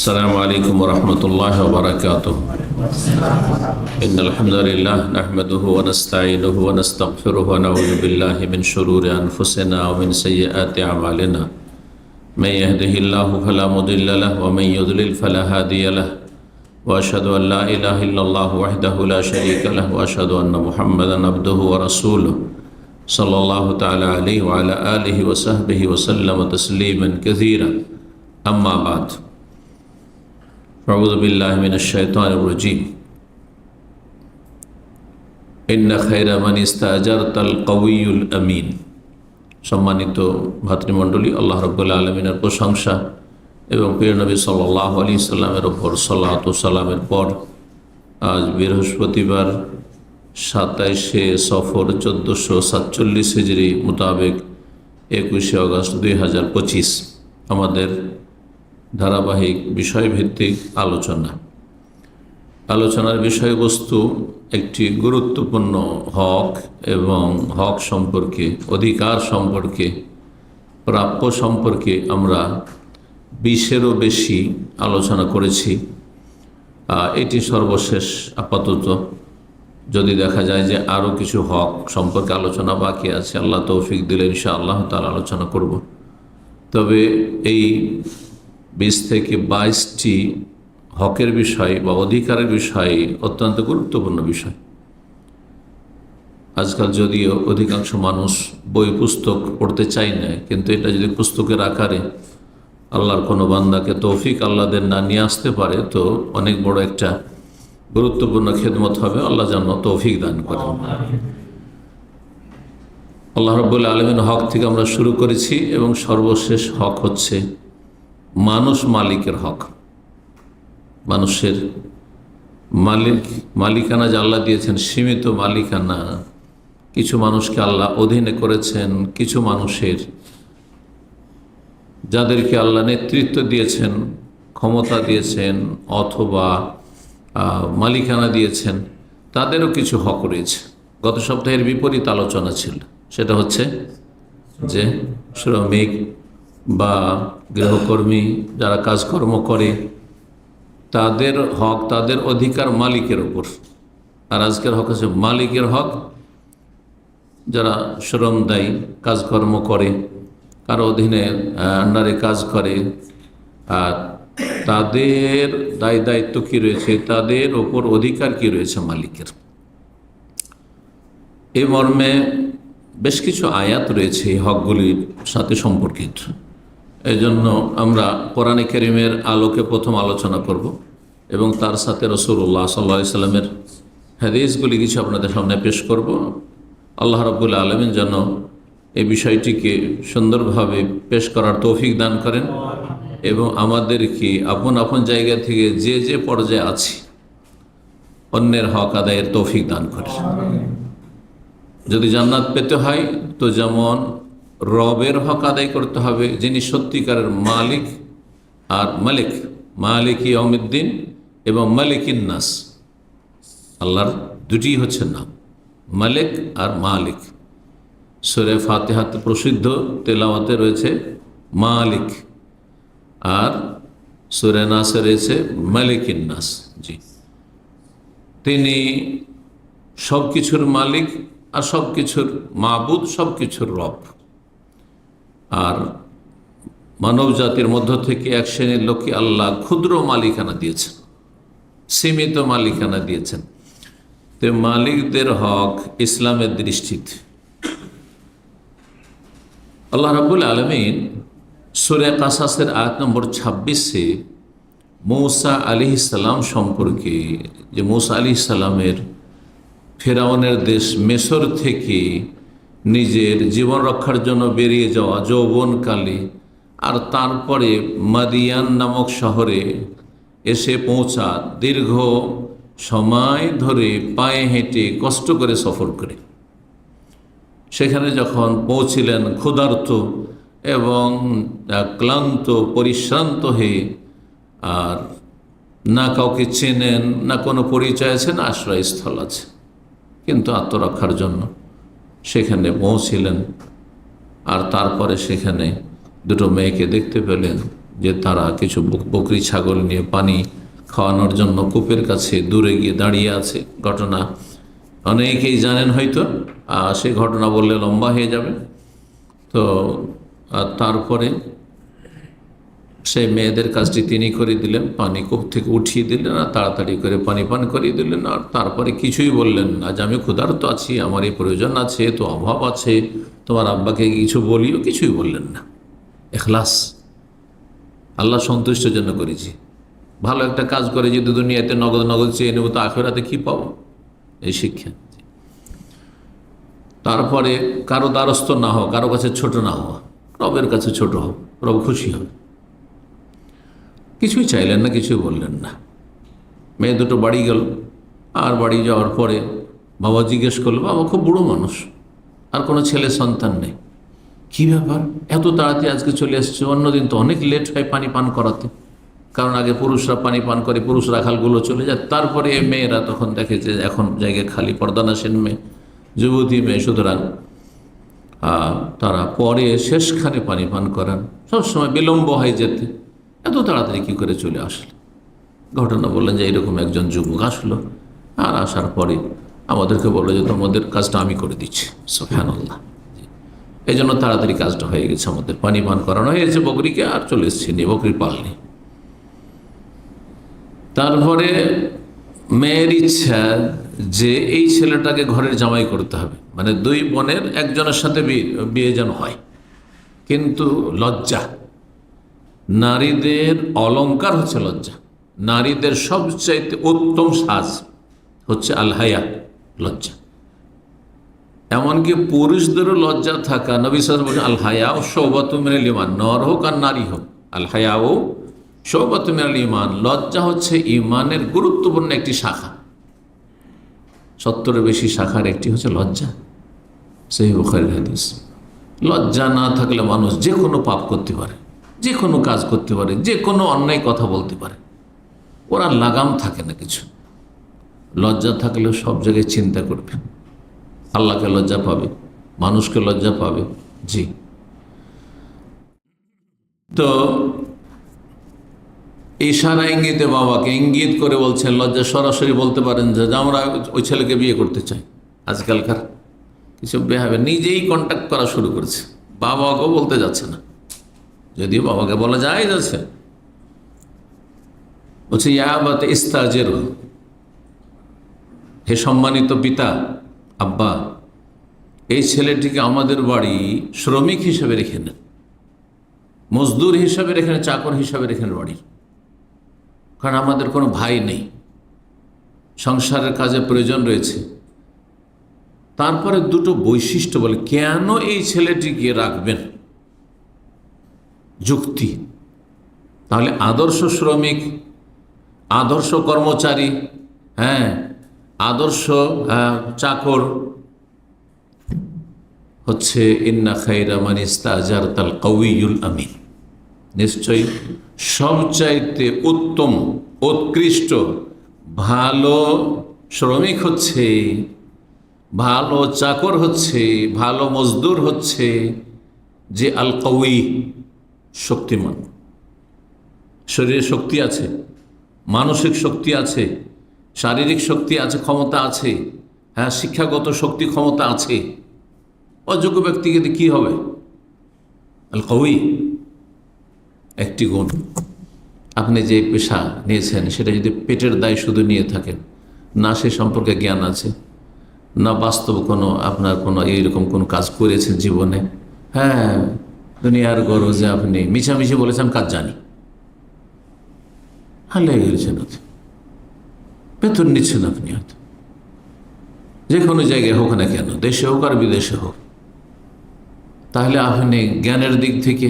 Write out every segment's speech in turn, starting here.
السلام عليكم ورحمة الله وبركاته. إن الحمد لله نحمده ونستعينه ونستغفره ونعوذ بالله من شرور أنفسنا ومن سيئات أعمالنا. من يهده الله فلا مضل له ومن يضلل فلا هادي له. وأشهد أن لا إله إلا الله وحده لا شريك له وأشهد أن محمدا عبده ورسوله صلى الله تعالى عليه وعلى آله وصحبه وسلم تسليما كثيرا. أما بعد. أعوذ بالله من الشيطان الرجيم. إن خير من استأجرت القوي الأمين. সম্মানিত ভাতৃমণ্ডলী, আল্লাহ রাব্বুল আলামিনের প্রশংসা এবং প্রিয় নবী সাল্লাল্লাহু আলাইহি সাল্লামের ওপর সালাত ও সালামের পর আজ বৃহস্পতিবার 27শে সফর 1447 হিজরি মোতাবেক 21শে আগস্ট 2025 আমাদের ধারাবাহিক বিষয়ভিত্তিক আলোচনার বিষয়বস্তু একটি গুরুত্বপূর্ণ হক এবং হক সম্পর্কে, অধিকার সম্পর্কে, প্রাপ্য সম্পর্কে আমরা 20-এরও বেশি আলোচনা করেছি। এটি সর্বশেষ আপাতত। যদি দেখা যায় যে আরও কিছু হক সম্পর্কে আলোচনা বাকি আছে, আল্লাহ তৌফিক দিলে ইনশাআল্লাহ তাআলা আলোচনা করব। তবে এই 20 থেকে 22টি হকের বিষয় বা অধিকারের বিষয় অত্যন্ত গুরুত্বপূর্ণ বিষয়। আজকাল যদিও অধিকাংশ মানুষ বই পুস্তক পড়তে চায় না, কিন্তু এটা যদি পুস্তকের আকারে আল্লাহর কোনো বান্দাকে তৌফিক আল্লাহদের না নিয়ে আসতে পারে, তো অনেক বড় একটা গুরুত্বপূর্ণ খেদমত হবে। আল্লাহ যেন তৌফিক দান করেন। আল্লাহ রাব্বুল আলামিন হক থেকে আমরা শুরু করেছি এবং সর্বশেষ হক হচ্ছে মানুষ মালিকের হক। মানুষের মালিকানা যে আল্লাহ দিয়েছেন সীমিত মালিকানা। কিছু মানুষকে আল্লাহ অধীনে করেছেন, কিছু মানুষের যাদেরকে আল্লাহ নেতৃত্ব দিয়েছেন, ক্ষমতা দিয়েছেন অথবা মালিকানা দিয়েছেন, তাদেরও কিছু হক রয়েছে। গত সপ্তাহের বিপরীত আলোচনা ছিল, সেটা হচ্ছে যে শ্রমিক বা গৃহকর্মী যারা কাজকর্ম করে তাদের হক, তাদের অধিকার মালিকের ওপর। আর আজকের হক হচ্ছে মালিকের হক। যারা শ্রম দেয়, কাজকর্ম করে, কারো অধীনে আন্ডারে কাজ করে, আর তাদের দায় দায়িত্ব কী রয়েছে, তাদের ওপর অধিকার কী রয়েছে মালিকের। এই মর্মে বেশ কিছু আয়াত রয়েছে এই হকগুলির সাথে সম্পর্কিত। এই জন্য আমরা কোরআনে কারীমের আলোকে প্রথম আলোচনা করব এবং তার সাথে রাসূলুল্লাহ সাল্লাল্লাহু আলাইহি সাল্লামের হাদিসগুলি কিছু আপনাদের সামনে পেশ করব। আল্লাহ রাব্বুল আলামিন যেন এই বিষয়টিকে সুন্দরভাবে পেশ করার তৌফিক দান করেন এবং আমাদেরকে আপন আপন জায়গা থেকে যে যে পর্যায়ে আছি অন্যের হক আদায়ের তৌফিক দান করেন। যদি জান্নাত পেতে হয় তো যেমন রবের হক আদায় করতে হবে, যিনি সত্যিকারের মালিক আর মালিক, মালিক ইয়াউমিদ্দিন এবং মালিকিন নাস। আল্লাহর দুটি হচ্ছে নাম, মালিক আর মালিক। সূরা ফাতিহাতে প্রসিদ্ধ তেলাওয়াতে রয়েছে মালিক, আর সূরা নাসে রয়েছে মালিকিন নাস। জি, তিনি সব কিছুর মালিক আর সব কিছুর মাবুদ, সব কিছুর রব। আর মানব জাতির মধ্য থেকে এক শ্রেণীর লোককে আল্লাহ ক্ষুদ্র মালিকানা দিয়েছেন, সীমিত মালিকানা দিয়েছেন। তো মালিকদের হক ইসলামের দৃষ্টিতে আল্লাহ রাব্বুল আলামিন সূরা কাসাসের আয়াত নম্বর 26-এ মূসা আলাইহিস সালাম সম্পর্কে, যে মূসা আলাইহিস সালামের ফেরাউনের দেশ মিশর থেকে নিজের জীবন রক্ষার জন্য বেরিয়ে যাওয়া যৌবনকালে, আর তারপরে মাদিয়ান নামক শহরে এসে পৌঁছা, দীর্ঘ সময় ধরে পায়ে হেঁটে কষ্ট করে সফর করে সেখানে যখন পৌঁছিলেন ক্ষুধার্ত এবং ক্লান্ত পরিশ্রান্ত হয়ে, আর না কাউকে চেনেন, না কোনো পরিচয় আছে, না আশ্রয়স্থল আছে, কিন্তু আত্মরক্ষার জন্য সেখানে পৌঁছিলেন। আর তারপরে সেখানে দুটো মেয়েকে দেখতে পেলেন, যে তারা কিছু বকরি ছাগল নিয়ে পানি খাওয়ানোর জন্য কূপের কাছে দূরে গিয়ে দাঁড়িয়ে আছে। ঘটনা অনেকেই জানেন হয়তো, সে ঘটনা বললে লম্বা হয়ে যাবে। তো তারপরে সেই মেয়েদের কাজটি তিনি করে দিলেন, পানি কূপ থেকে উঠিয়ে দিলেন আর তাড়াতাড়ি করে পানি পান করিয়ে দিলেন। আর তারপরে কিছুই বললেন না যে আমি ক্ষুধার্ত আছি, আমার এই প্রয়োজন আছে, তো অভাব আছে, তোমার আব্বাকে কিছু বলিও, কিছুই বললেন না। ইখলাস, আল্লাহ সন্তুষ্টের জন্য করেছি। ভালো একটা কাজ করে যদি দুনিয়াতে নগদ নগদ চেয়ে নেব, তো আখিরাতে কি পাবো? এই শিক্ষা। তারপরে কারো দ্বারস্থ না হও, কারো কাছে ছোট না হওয়া, রবের কাছে ছোট হও, রব খুশি হবে। কিছুই চাইলেন না, কিছুই বললেন না। মেয়ে দুটো বাড়ি গেল, আর বাড়ি যাওয়ার পরে বাবা জিজ্ঞেস করলো, বাবা খুব বুড়ো মানুষ, আর কোনো ছেলে সন্তান নেই, কি ব্যাপার এত তাড়াতাড়ি আজকে চলে এসছে? অন্যদিন তো অনেক লেট হয় পানি পান করাতে, কারণ আগে পুরুষরা পানি পান করে, পুরুষ রাখালগুলো চলে যায়, তারপরে মেয়েরা তখন দেখে যে এখন জায়গায় খালি, পর্দানাসীন মেয়ে, যুবতী মেয়ে, সুতরাং তারা পরে শেষখানে পানি পান করান, সবসময় বিলম্ব হয় যেতে, এত তাড়াতাড়ি কী করে চলে আসলে? ঘটনা বললেন যে এরকম একজন যুবক আসলো, আর আসার পরে আমাদেরকে বললো যে তোমাদের কাজটা আমি করে দিচ্ছি। সুবহানাল্লাহ। এই জন্য তাড়াতাড়ি কাজটা হয়ে গেছে, আমাদের পানি পান করানো হয়েছে বকরিকে, আর চলে এসেছি নিয়ে, বকরির পাল নেই। তারপরে মেয়ের ইচ্ছা যে এই ছেলেটাকে ঘরের জামাই করতে হবে, মানে দুই বোনের একজনের সাথে বিয়ে যেন হয়। কিন্তু লজ্জা, নারীদের অলংকার হচ্ছে লজ্জা, নারীদের সবচাইতে উত্তম সাজ হচ্ছে আল হায়া, লজ্জা। এমনকি পুরুষদেরও লজ্জা থাকা, নবী সাল্লাল্লাহু আলাইহি ওয়াসাল্লাম বলেন আল হায়াউ শুবাতুম মিনাল ঈমান, নর হোক আর নারী হোক, আল হায়াউ শুবাতুম মিনাল ঈমান, লজ্জা হচ্ছে ঈমানের গুরুত্বপূর্ণ একটি শাখা। 70-এর বেশি শাখার একটি হচ্ছে লজ্জা। সহিহ বুখারীর হাদিস। লজ্জা না থাকলে মানুষ যে কোনো পাপ করতে পারে, যে কোনো কাজ করতে পারে, যে কোনো অন্যায় কথা বলতে পারে, ওরা লাগাম থাকে না কিছু। লজ্জা থাকলেও সব জায়গায় চিন্তা করবে, আল্লাহকে লজ্জা পাবে, মানুষকে লজ্জা পাবে। জি, তো ইশারা ইঙ্গিতে বাবাকে ইঙ্গিত করে বলছেন, লজ্জা সরাসরি বলতে পারেন যে আমরা ওই ছেলেকে বিয়ে করতে চাই। আজকালকার কিছু বেহাবে নিজেই কন্ট্যাক্ট করা শুরু করেছে, বাবাকেও বলতে যাচ্ছে না, যদিও বাবাকে বলা যায় যাচ্ছে। বলছে ইয়াবাতে ইস্তাজের, হে সম্মানিত পিতা, আব্বা, এই ছেলেটিকে আমাদের বাড়ি শ্রমিক হিসেবে রেখে নেন, মজদুর হিসাবে রেখে নেন, চাকর হিসাবে রেখে নেন বাড়ি, কারণ আমাদের কোনো ভাই নেই, সংসারের কাজে প্রয়োজন রয়েছে। তারপরে দুটো বৈশিষ্ট্য বলে কেন এই ছেলেটিকে রাখবেন, যুক্তি। তাহলে আদর্শ শ্রমিক, আদর্শ কর্মচারী, হ্যাঁ, আদর্শ চাকর হচ্ছে ইন্না খায়রা মান ইস্তাজারতাল কাউইয়ুল আমিন, নিশ্চয়ই সবচাইতে উত্তম, উৎকৃষ্ট, ভালো শ্রমিক হচ্ছে, ভালো চাকর হচ্ছে, ভালো মজদুর হচ্ছে যে আল কাউই, শক্তিমান, শরীরে শক্তি আছে, মানসিক শক্তি আছে, শারীরিক শক্তি আছে, ক্ষমতা আছে, হ্যাঁ, শিক্ষাগত শক্তি ক্ষমতা আছে। অযোগ্য ব্যক্তিকে কি হবে? আল কাউই একটি গুণ। আপনি যে পেশা নিয়েছেন সেটা যদি পেটের দায় শুধু নিয়ে থাকেন, না সে সম্পর্কে জ্ঞান আছে, না বাস্তব কোনো আপনার কোনো এইরকম কোনো কাজ করেছেন জীবনে, হ্যাঁ, দুনিয়ার গরজে আপনি মিছামিছি বলেছেন কাজ জানি, হ্যাঁ, লেগে গেছেন, বেতন নিচ্ছেন আপনি, হয়তো যে কোনো জায়গায় হোক না কেন, দেশে হোক আর বিদেশে হোক, তাহলে আপনি জ্ঞানের দিক থেকে,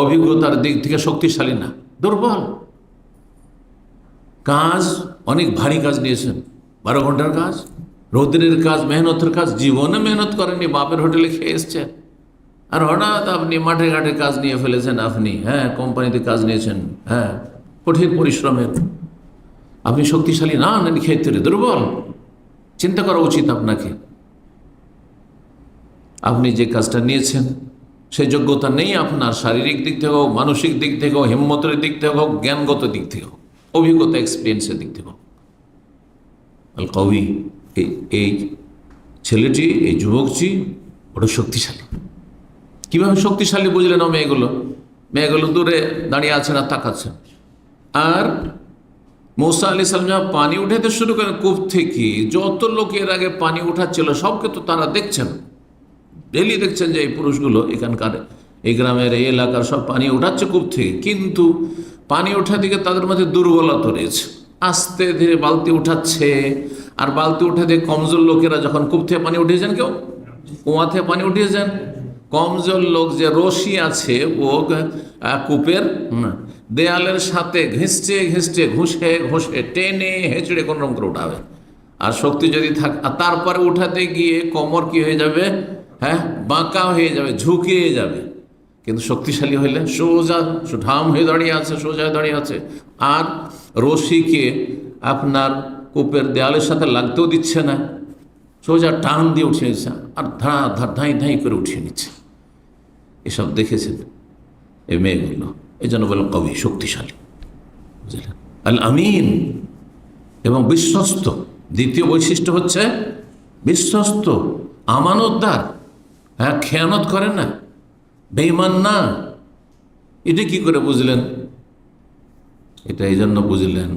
অভিজ্ঞতার দিক থেকে শক্তিশালী না, দুর্বল। কাজ অনেক ভারী কাজ নিয়েছেন, 12 ঘন্টার কাজ, রৌদ্রের কাজ, মেহনতের কাজ, জীবনে মেহনত করেননি, বাপের হোটেলে খেয়ে এসছেন, আর হঠাৎ আপনি মাঠে ঘাটে কাজ নিয়ে ফেলেছেন, আপনি, হ্যাঁ, কোম্পানিতে কাজ নিয়েছেন, হ্যাঁ, কঠিন পরিশ্রমের, আপনি শক্তিশালী না, নাকি ক্ষেত্রে দুর্বল। চিন্তা করা উচিত আপনাকে, আপনি যে কাজটা নিয়েছেন সেই যোগ্যতা নেই আপনার, শারীরিক দিক থেকে হোক, মানসিক দিক থেকে হোক, হিম্মতের দিক থেকে হোক, জ্ঞানগত দিক থেকে হোক, অভিজ্ঞতা এক্সপিরিয়েন্সের দিক থেকে হোক। আল কবি, এই ছেলেটি, এই যুবকটি ওটা শক্তিশালী। কীভাবে শক্তিশালী বুঝলেন? মেয়েগুলো দূরে দাঁড়িয়ে আছেন আর তাকাচ্ছেন। আর মূসা আলাইহিস সালাম যখন পানি উঠাতে শুরু করেন কূপ থেকে, যত লোক এর আগে পানি উঠাচ্ছিল সবকে তো তারা দেখছেন, ডেলি দেখছেন যে এই পুরুষগুলো এখানকার, এই গ্রামের, এই এলাকার সব পানি উঠাচ্ছে কূপ থেকে। কিন্তু পানি ওঠা দিকে তাদের মধ্যে দুর্বলতা রয়েছে। আস্তে ধীরে বালতি উঠাচ্ছে, আর বালতি উঠা দিয়ে কমজোর লোকেরা যখন কূপ থেকে পানি উঠিয়েছেন, কেউ কুয়া থেকে পানি উঠিয়েছেন, কমজোর লোক যে রশি আছে ও কূপের দেয়ালের সাথে ঘেঁষতে ঘেঁষতে ঘুষে ঘুষে টেনে হেঁচড়ে কোনো রকম করে উঠাবে। আর শক্তি যদি থাকে, আর তারপরে উঠাতে গিয়ে কোমর কি হয়ে যাবে, বাঁকা হয়ে যাবে, ঝুঁকিয়ে যাবে। কিন্তু শক্তিশালী হইলে সোজা ঢাম হয়ে দাঁড়িয়ে আছে, সোজা হয়ে দাঁড়িয়ে আছে। আর রশিকে আপনার কূপের দেয়ালের সাথে লাগতেও দিচ্ছে না, সোজা টান দিয়ে উঠিয়ে নিচ্ছে, আর ধাই ধাই করে উঠিয়ে নিচ্ছে। এসব দেখেছেন এই মেয়েগুলো, এই জন্য বললাম কবি, শক্তিশালী, বুঝলেন? আল আমিন, এবং বিশ্বস্ত। দ্বিতীয় বৈশিষ্ট্য হচ্ছে বিশ্বস্ত, আমানতদার। খেয়ানত করে না, বেঈমান না। এটা কি করে বুঝলেন? এটা এই জন্য বুঝলেন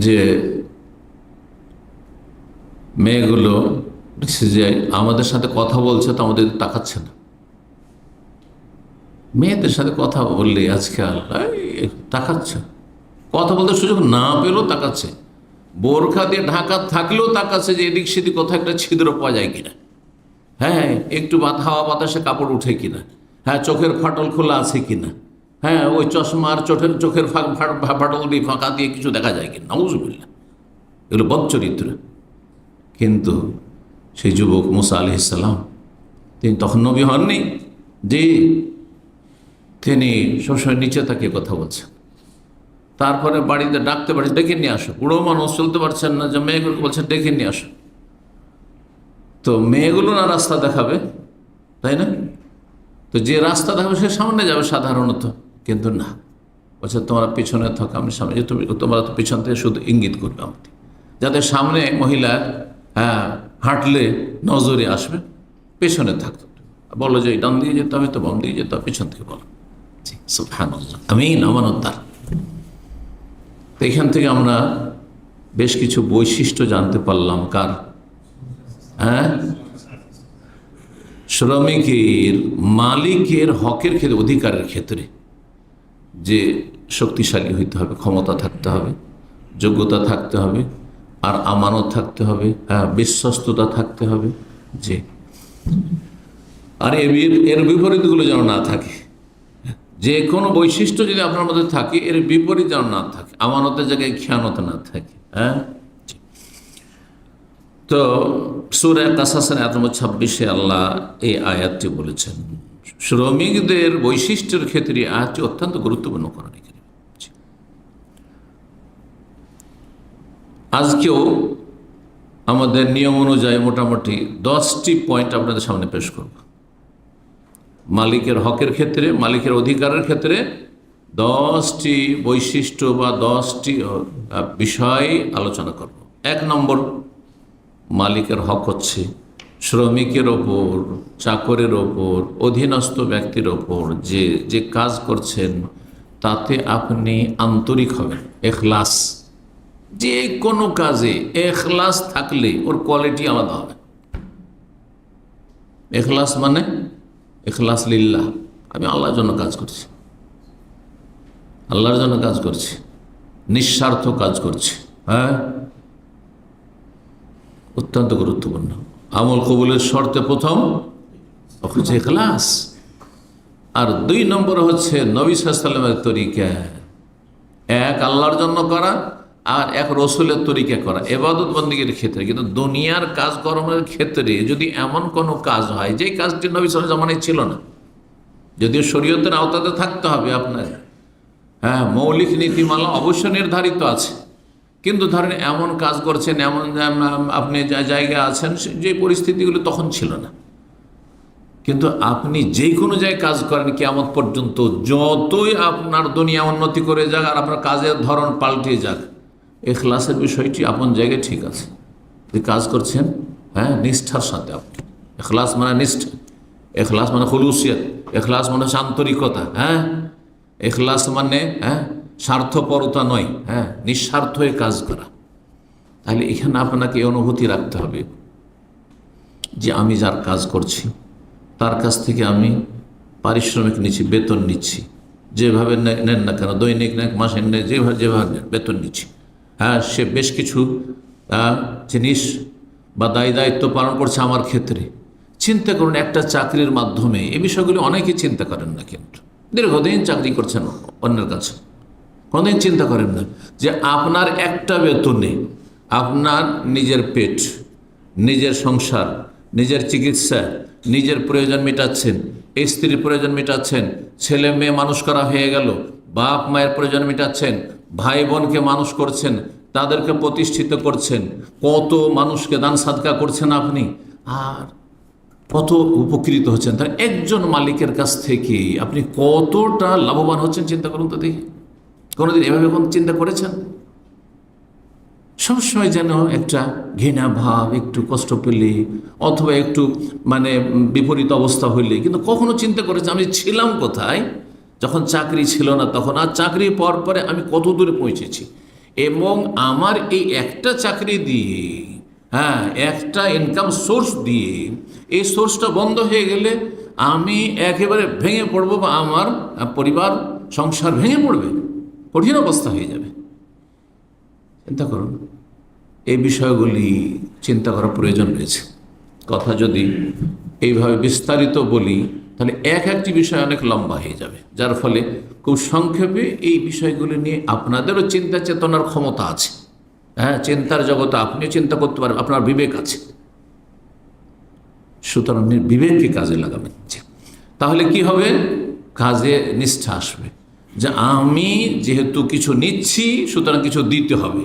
যে মেয়েগুলো যে আমাদের সাথে কথা বলছে তো আমাদের তাকাচ্ছে না। মেয়েদের সাথে কথা বললে আজকাল তাকাচ্ছে, কথা বলতে সুযোগ না পেলেও তাকাচ্ছে, বোরখা দিয়ে ঢাকা থাকলেও তাকাচ্ছে যে এদিক সেদিক কোথাও একটা ছিদ্র পাওয়া যায় কিনা, একটু হাওয়া বাতাসে কাপড় উঠে কিনা, চোখের ফাটল খোলা আছে কিনা, ওই চশমার চোখের ফাটল দিয়ে ফাঁকা দিয়ে কিছু দেখা যায় কিনা। নাউজুবিল্লাহ, এগুলো বদচরিত্র। কিন্তু সেই যুবক মূসা আলাইহিস সালাম, তিনি তখন নবী হননি, যে তিনি সবসময় নিচে তাকিয়ে কথা বলছেন। তারপরে বাড়িতে ডাকতে পারছে, ডেকে নিয়ে আসো। বুড়ো মানুষ চলতে পারছেন না, যে মেয়েগুলোকে বলছেন ডেকে নিয়ে আসো। তো মেয়েগুলো না রাস্তা দেখাবে, তাই না? তো যে রাস্তা দেখাবে সে সামনে যাবে সাধারণত, কিন্তু না, বলছে তোমরা পিছনে থাকো, আমি সামনে, যে তোমরা তো পিছন থেকে শুধু ইঙ্গিত করবে আমাকে, যাতে সামনে মহিলা হাঁটলে নজরে আসবে, পেছনে থাকতো। বলো যে ডান দিয়ে যেতে হবে, তো বাম দিয়ে যেতে হবে, পিছন থেকে বলো। সুবহানাল্লাহ, আমিন, আমানতদার। তো এখান থেকে আমরা বেশ কিছু বৈশিষ্ট্য জানতে পারলাম। কার? শ্রমিকের, মালিকের হকের ক্ষেত্রে, অধিকারের ক্ষেত্রে যে শক্তিশালী হইতে হবে, ক্ষমতা থাকতে হবে, যোগ্যতা থাকতে হবে, আর আমানত থাকতে হবে, বিশ্বস্ততা থাকতে হবে। যে আর এর বিপরীতগুলো যেন না থাকে। যে কোনো বৈশিষ্ট্য যদি আপনার মধ্যে থাকে, এর বিপরীত যেন না থাকে, আমানতের জায়গায় খেয়ানত না থাকে। তো সূরা কাসাসের আয়াত নম্বর 26-এ আল্লাহ এই আয়াতটি বলেছেন। শ্রমিকদের বৈশিষ্ট্যের ক্ষেত্রে আয়াতটি অত্যন্ত গুরুত্বপূর্ণ করেন। আজকেও আমাদের নিয়ম অনুযায়ী মোটামুটি 10টি পয়েন্ট আপনাদের সামনে পেশ করব। মালিকের হকের ক্ষেত্রে, মালিকের অধিকারের ক্ষেত্রে 10টি বৈশিষ্ট্য বা 10টি বিষয় আলোচনা করব। 1 নম্বর, মালিকের হক হচ্ছে শ্রমিকের ওপর, চাকরের ওপর, অধীনস্থ ব্যক্তির ওপর যে কাজ করছেন তাতে আপনি আন্তরিক হবেন, এখলাস। যে কোনো কাজে এখলাস থাকলে ওর কোয়ালিটি আলাদা হবে। এখলাস মানে এখলাস লিল্লাহ, আমি আল্লাহর জন্য কাজ করছি, আল্লাহর জন্য কাজ করছি, নিঃস্বার্থ কাজ করছি। অত্যন্ত গুরুত্বপূর্ণ। আমল কবুলের শর্তে প্রথম হচ্ছে ইখলাস, আর 2 নম্বর হচ্ছে নবী সাল্লাল্লাহু আলাইহি ওয়াসাল্লামের তরিকা। এক আল্লাহর জন্য করা, আর এক রসুলের তরিকা করা ইবাদত বন্দেগীর ক্ষেত্রে। কিন্তু দুনিয়ার কাজকর্মের ক্ষেত্রে যদি এমন কোনো কাজ হয় যে কাজটি নবী সাল্লাল্লাহু আলাইহি জামানায় ছিল না, যদিও শরীয়তের আওতাতে থাকতে হবে আপনার, মৌলিক নীতিমালা অবশ্য নির্ধারিত আছে, কিন্তু ধরেন এমন কাজ করছেন, এমন আপনি যা জায়গায় আছেন যে পরিস্থিতিগুলো তখন ছিল না, কিন্তু আপনি যে কোনো জায়গায় কাজ করেন কিয়ামত পর্যন্ত, যতই আপনার দুনিয়া উন্নতি করে যাক আর আপনার কাজের ধরন পাল্টে যাক, এখলাসের বিষয়টি আপন জায়গায় ঠিক আছে। যে কাজ করছেন, হ্যাঁ, নিষ্ঠার সাথে আপনি, এখলাস মানে নিষ্ঠা, এখলাস মানে খুলুসিয়ত, এখলাস মানে আন্তরিকতা, হ্যাঁ, এখলাস মানে স্বার্থপরতা নয়, হ্যাঁ, নিঃস্বার্থ হয়ে কাজ করা। তাহলে এখানে আপনাকে এই অনুভূতি রাখতে হবে যে আমি যার কাজ করছি তার কাছ থেকে আমি পারিশ্রমিক নিচ্ছি, বেতন নিচ্ছি, যেভাবে নেন না কেন, দৈনিক নেন, মাসে নেন, যেভাবে নেন, বেতন নিচ্ছি। হ্যাঁ, সে বেশ কিছু জিনিস বা দায়িত্ব পালন করছে আমার ক্ষেত্রে। চিন্তা করুন, একটা চাকরির মাধ্যমে এই বিষয়গুলি অনেকেই চিন্তা করেন না, কিন্তু দীর্ঘদিন চাকরি করছেন অন্যের কাছে, কোনোদিন চিন্তা করেন না যে আপনার একটা বেতনে আপনার নিজের পেট, নিজের সংসার, নিজের চিকিৎসা, নিজের প্রয়োজন মেটাচ্ছেন, স্ত্রীর প্রয়োজন মেটাচ্ছেন, ছেলে মেয়ে মানুষ করা হয়ে গেল, বাপ মায়ের প্রয়োজন মেটাচ্ছেন, ভাই বোনকে মানুষ করছেন, তাদেরকে প্রতিষ্ঠিত করছেন, কত মানুষকে দান সাদকা করছেন আপনি, আর কত উপকৃত হচ্ছেন। তার একজন মালিকের কাছ থেকে আপনি কতটা লাভবান হচ্ছেন চিন্তা করুন তো দেখি। কোনোদিন এভাবে কোন চিন্তা করেছেন? সবসময় যেন একটা ঘৃণা ভাব, একটু কষ্ট পেলে অথবা একটু বিপরীত অবস্থা হইলে, কিন্তু কখনো চিন্তা করেছে আমি ছিলাম কোথায় যখন চাকরি ছিল না তখন, আর চাকরি পাওয়ার পরে আমি কত দূরে পৌঁছেছি, এবং আমার এই একটা চাকরি দিয়ে, হ্যাঁ, একটা ইনকাম সোর্স দিয়ে এই সোর্সটা বন্ধ হয়ে গেলে আমি একেবারে ভেঙে পড়বো, বা আমার পরিবার সংসার ভেঙে পড়বে, কঠিন অবস্থা হয়ে যাবে। চিন্তা করুন, এই বিষয়গুলি চিন্তা করার প্রয়োজন রয়েছে। কথা যদি এইভাবে বিস্তারিত বলি তাহলে একটি বিষয় অনেক লম্বা হয়ে যাবে, যার ফলে খুব সংক্ষেপে এই বিষয়গুলি নিয়ে আপনাদেরও চিন্তা চেতনার ক্ষমতা আছে। হ্যাঁ, চিন্তার জগতে আপনিও চিন্তা করতে পারেন, আপনার বিবেক আছে, সুতরাং বিবেককে কাজে লাগাবেন। তাহলে কি হবে? কাজে নিষ্ঠা আসবে, যে আমি যেহেতু কিছু নিচ্ছি সুতরাং কিছু দিতে হবে।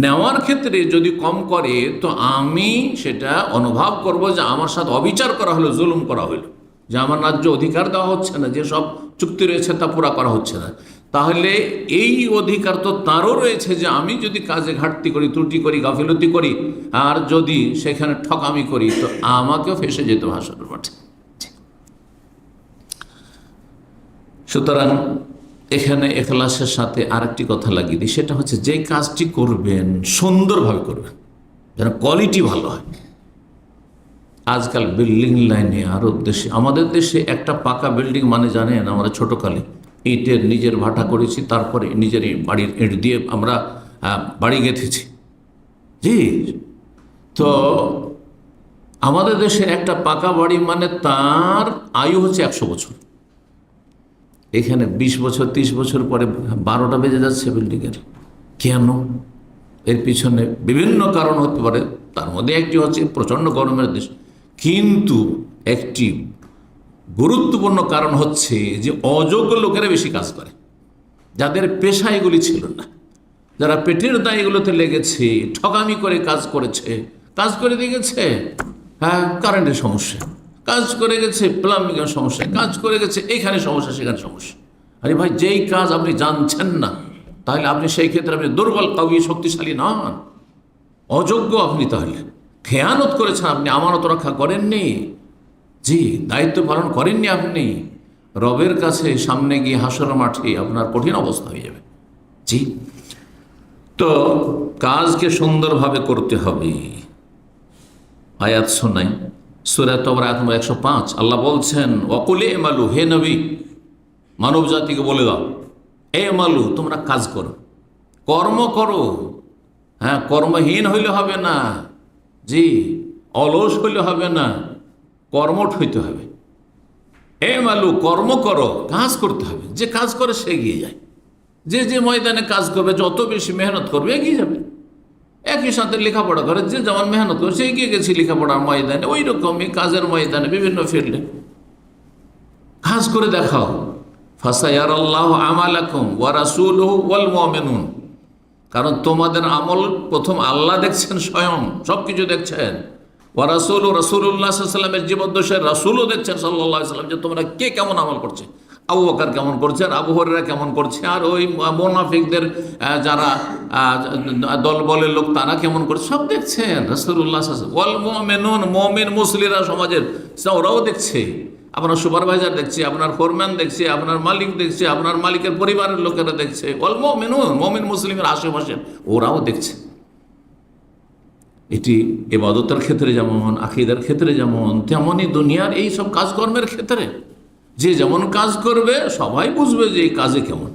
নেওয়ার ক্ষেত্রে যদি কম করে তো আমি সেটা অনুভব করব যে আমার সাথে অবিচার করা হলো, জুলুম করা হলো, যে আমার ন্যায্য অধিকার দেওয়া হচ্ছে না, যে সব চুক্তি রয়েছে তা পুরা করা হচ্ছে না। তাহলে এই অধিকার তো তারও রয়েছে যে আমি যদি কাজে ঘাটতি করি, ত্রুটি করি, গাফিলতি করি, আর যদি সেখানে ঠকামি করি তো আমাকেও ফেঁসে যেতে হবে হাসরের মাঠে। সুতরাং এখানে এখলাসের সাথে আরেকটি কথা লাগিয়ে দিই, সেটা হচ্ছে যে কাজটি করবেন সুন্দরভাবে করবেন, যেন কোয়ালিটি ভালো হয়। আজকাল বিল্ডিং লাইনে আরব দেশে, আমাদের দেশে একটা পাকা বিল্ডিং মানে জানেন, আমরা ছোটোকালে ইটের নিজের ভাটা করেছি, তারপরে নিজের বাড়ির ইট দিয়ে আমরা বাড়ি গেঁথেছি। জি, তো আমাদের দেশে একটা পাকা বাড়ি মানে তার আয়ু হচ্ছে 100 বছর। এখানে 20 বছর 30 বছর পরে 12টা বেজে যাচ্ছে বিল্ডিংয়ের। কেন? এর পিছনে বিভিন্ন কারণ হতে পারে, তার মধ্যে একটি হচ্ছে প্রচণ্ড গরমের দেশ, কিন্তু একটি গুরুত্বপূর্ণ কারণ হচ্ছে যে অযোগ্য লোকেরা বেশি কাজ করে, যাদের পেশা এগুলি ছিল না, যারা পেটের দায় এগুলোতে লেগেছে, ঠকামি করে কাজ করেছে, কাজ করে দিয়ে গেছে, হ্যাঁ, কারেন্টের সমস্যা, কাজ করে গেছে প্লাম্বিংয়ের সমস্যা, কাজ করে গেছে এখানে সমস্যা সেখানে সমস্যা। আরে ভাই, যেই কাজ আপনি জানছেন না, তাহলে আপনি সেই ক্ষেত্রে আপনি দুর্বল, কাউই শক্তিশালী নন, অযোগ্য আপনি, তাহলে খেয়ানত করেছেন আপনি, আমানত রক্ষা করেননি, জি, দায়িত্ব পালন করেননি আপনি, রবের কাছে সামনে গিয়ে হাসরের মাঠে আপনার কঠিন অবস্থা হয়ে যাবে। জি, তো কাজকে সুন্দরভাবে করতে হবে। আয়াত শোনাই, সূরা তাওবা আয়াত নম্বর 105, আল্লাহ বলছেন, ওয়াকুলে মালু, হে নবী, মানব জাতিকে বলে দাও, এ মালু, তোমরা কাজ করো, কর্ম করো। হ্যাঁ, কর্মহীন হইলে হবে না, জি, অলস হইলে হবে না, কর্মঠ হইতে হবে। এ মালু, কর্ম করো, কাজ করতে হবে। যে কাজ করে সে এগিয়ে যায়, যে ময়দানে কাজ করবে, যত বেশি মেহনত করবে এগিয়ে যাবে। একই সাথে লেখাপড়া করে, যে যেমন মেহনত করে সে এগিয়ে গেছে লেখাপড়ার ময়দানে, ওই রকমই কাজের ময়দানে বিভিন্ন ফিল্ডে কাজ করে দেখাও। ফাসায়ারাল্লাহু আমালাকুম ওয়া রাসূলুহু ওয়াল মুমিনুন, কারণ তোমাদের আমল প্রথম আল্লাহ দেখছেন, স্বয়ং সব কিছু দেখছেন, ওয়া রাসূল রাসূলুল্লাহ সাল্লাল্লাহু আলাইহি ওয়াসাল্লামের জীবদ্দশায় রাসূলও দেখছেন সাল্লাল্লাহু আলাইহি ওয়াসাল্লাম যে তোমরা কে কেমন আমল করছে, আবু বকর কেমন করছে আর আবু হুরায়রা কেমন করছে, আর ওই মুনাফিকদের যারা দলবলের লোক তারা কেমন করছে, সব দেখছেন রাসূলুল্লাহ সাল্লাল্লাহু আলাইহি ওয়াসাল্লাম। ওয়াল মুমিনুন, মুমিন মুসলিরা সমাজের ওরাও দেখছে, আপনার সুপারভাইজার দেখছে, আপনার ফোরম্যান দেখছে, আপনার মালিক দেখছে, আপনার মালিকের পরিবারের লোকেরা দেখছে। ওয়াল মুমিনুন, মুমিন মুসলিমের আশেপাশে ওরাও দেখছে। এটি ইবাদতের ক্ষেত্রে যেমন, আকীদার ক্ষেত্রে যেমন, তেমনই দুনিয়ার এই সব কাজকর্মের ক্ষেত্রে যে যেমন কাজ করবে সবাই বুঝবে যে এই কাজে কেমন।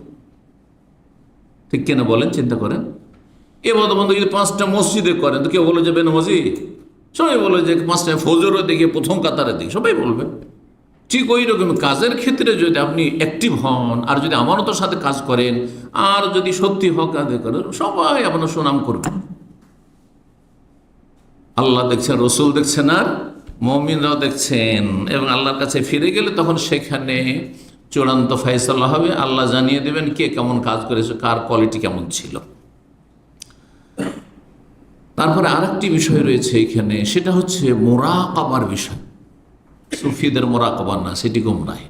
ঠিক কিনা বলেন, চিন্তা করেন। ইবাদত বন্ধ যদি 5টা মসজিদে করেন তো কেউ বলে যে বেনামাজি, সবাই বলে যে 5টায় ফজরের দিকে প্রথম কাতারের দিকে, সবাই বলবে। ঠিক ওই রকম কাজের ক্ষেত্রে যদি আপনি অ্যাক্টিভ হন আর যদি আমানতের সাথে কাজ করেন আর যদি সত্যি হক আদায় করেন, সবাই আপনার সুনাম করবে। আল্লাহ দেখছেন, রসুল দেখছেন, আর মুমিনরাও দেখছেন। এবং আল্লাহর কাছে ফিরে গেলে তখন সেখানে চূড়ান্ত ফয়সালা হবে। আল্লাহ জানিয়ে দেবেন কে কেমন কাজ করেছে, কার কোয়ালিটি কেমন ছিল। তারপরে আরেকটি বিষয় রয়েছে এখানে, সেটা হচ্ছে মুরাকাবার বিষয়। সুফিদের মুরাকাবা না, সেটি গুমরাহি।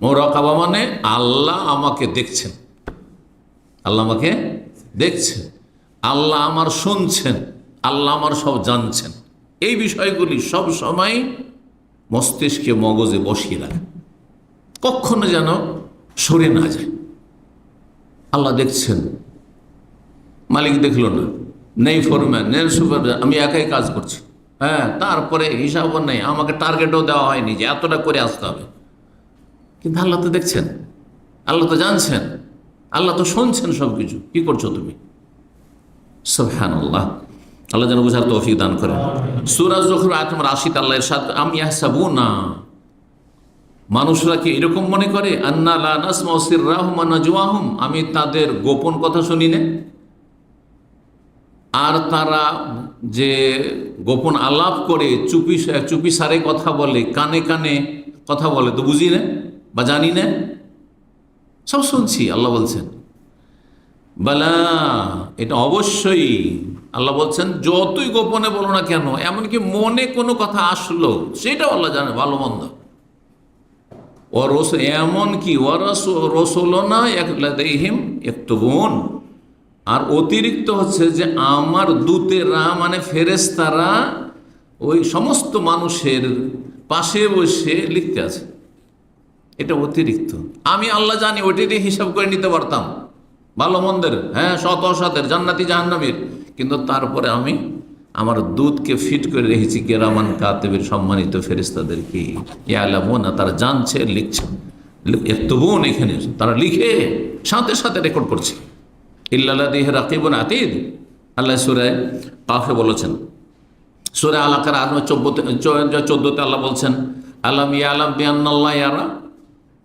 মুরাকাবা মানে আল্লাহ আমাকে দেখছেন, আল্লাহ আমাকে দেখছেন, আল্লাহ আমার শুনছেন, আল্লাহ আমার সব জানছেন। এই বিষয়গুলি সব সময় মস্তিষ্কে মগজে বসিয়ে রাখে, কখনো যেন সরে না যায়। আল্লাহ দেখছেন, মালিক দেখলো না, নেই ফোরম্যান, নেই সুপারভাইজার, আমি একাই কাজ করছি। হ্যাঁ, তারপরে হিসাবও নেই, আমাকে টার্গেটও দেওয়া হয়নি যে এতটা করে আসতে হবে। কিন্তু আল্লাহ তো দেখছেন, আল্লাহ তো জানছেন, আল্লাহ তো শুনছেন সব কিছু। কী করছো তুমি? সুবহানাল্লাহ। আল্লাহ যেন বুঝার তৌফিক দান করেন। সূরা যুখরুফ আয়াত নম্বর 80 আল্লাহ ইরশাদ, আম ইয়াহসাবুনা, মানুষরা কি এরকম মনে করে, আন্না লা নাসমাউ সিররাহুম ওয়া নাজওয়াহুম, আমি তাদের গোপন কথা শুনি না, আর তারা যে গোপন আলাপ করে চুপি সারে কথা বলে, কানে কানে কথা বলে, তো বুঝি না বা জানি না, সব শুনছি। আল্লাহ বলছেন বালা, এটা অবশ্যই। আল্লাহ বলছেন যতই গোপনে বলো না কেন, এমনকি মনে কোনো কথা আসলো সেটাও আল্লাহ জানে ভালো মন্দ। ও রসুল, এমনকি ও রসুলনা লাদাইহিম ইয়াকতুবুন, আর অতিরিক্ত হচ্ছে যে আমার দূতেরা মানে ফেরেশতারা ওই সমস্ত মানুষের পাশে বসে লিখতে আছে। এটা অতিরিক্ত। আমি আল্লাহ জানি, ওইটি দিয়ে হিসাব করে নিতে পারতাম ভালো মন্দের, হ্যাঁ, সৎ অসতের, জান্নাতি জাহান্নামীর, কিন্তু তারপরে আমি আমার দূতকে ফিট করে রেখেছি কিরামান কাতিবিন, সম্মানিত ফেরেশতাদেরকে। ইয়ালামুনা, তারা জানছে, লিখছে। ইয়াকতুবুন, এখানে তারা লিখে সাথে সাথে রেকর্ড করছে। ইল্লাল্লাযী রাকিবুন আতীদ, আল্লাহ সূরা কাফে বলেছেন। সূরা আলাকার 14তে আল্লাহ বলছেন, আলাম ইয়ালাম বিআন্নাল্লাহ ইয়ারা,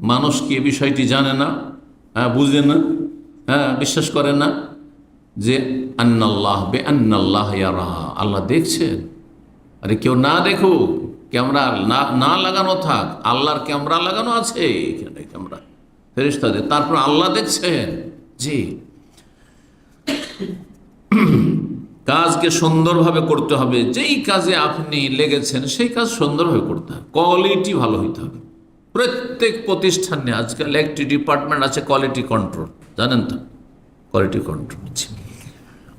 মানুষ কি বিষয়টি জানে না, বুঝে না, বিশ্বাস করে না যে আন্নাল্লাহ বিআন্নাল্লাহ ইয়ারা, আল্লাহ দেখছেন। আরে কেউ না দেখুক, ক্যামেরা না লাগানো থাক, আল্লাহর ক্যামেরা লাগানো আছে এখানে, ক্যামেরা ফেরেশতাদের, তারপর আল্লাহ দেখছেন। জি, কাজকে সুন্দরভাবে করতে হবে। যেই কাজে আপনি লেগেছেন সেই কাজ সুন্দরভাবে করতে হবে, কোয়ালিটি ভালো হইতে হবে। প্রত্যেক প্রতিষ্ঠানে আজকাল একটি ডিপার্টমেন্ট আছে কোয়ালিটি কন্ট্রোল, জানেন তো? কোয়ালিটি কন্ট্রোল,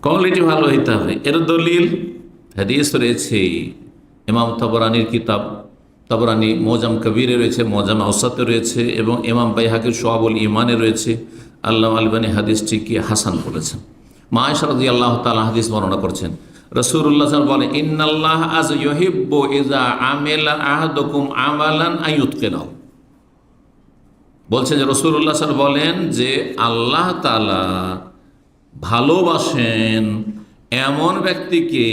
কোয়ালিটি ভালো হইতে হবে। এর দলিল হাদিস রয়েছে, ইমাম তাবরানির কিতাব, তাবরানি মোজাম কবিরে রয়েছে, মোজাম আওসাতে রয়েছে, এবং ইমাম বাইহাকির শুআবুল ঈমানে রয়েছে। আল্লামা আলবানী হাদিসটিকে হাসান বলেছেন। মা আয়েশা রাদিয়াল্লাহু তাআলা হাদিস বর্ণনা করছেন, রাসূলুল্লাহ সাল্লাল্লাহু আলাইহি ওয়াসাল্লাম বলেন, ইন্নাল্লাহ আয ইউহিব্বু ইযা আমিলা আহাদুকুম আমালান আইয়ুতকিনাহু। বলছেন যে রাসূলুল্লাহ সাল্লাল্লাহু আলাইহি ওয়াসাল্লাম বলেন যে আল্লাহ তাআলা ভালোবাসেন এমন ব্যক্তিকে,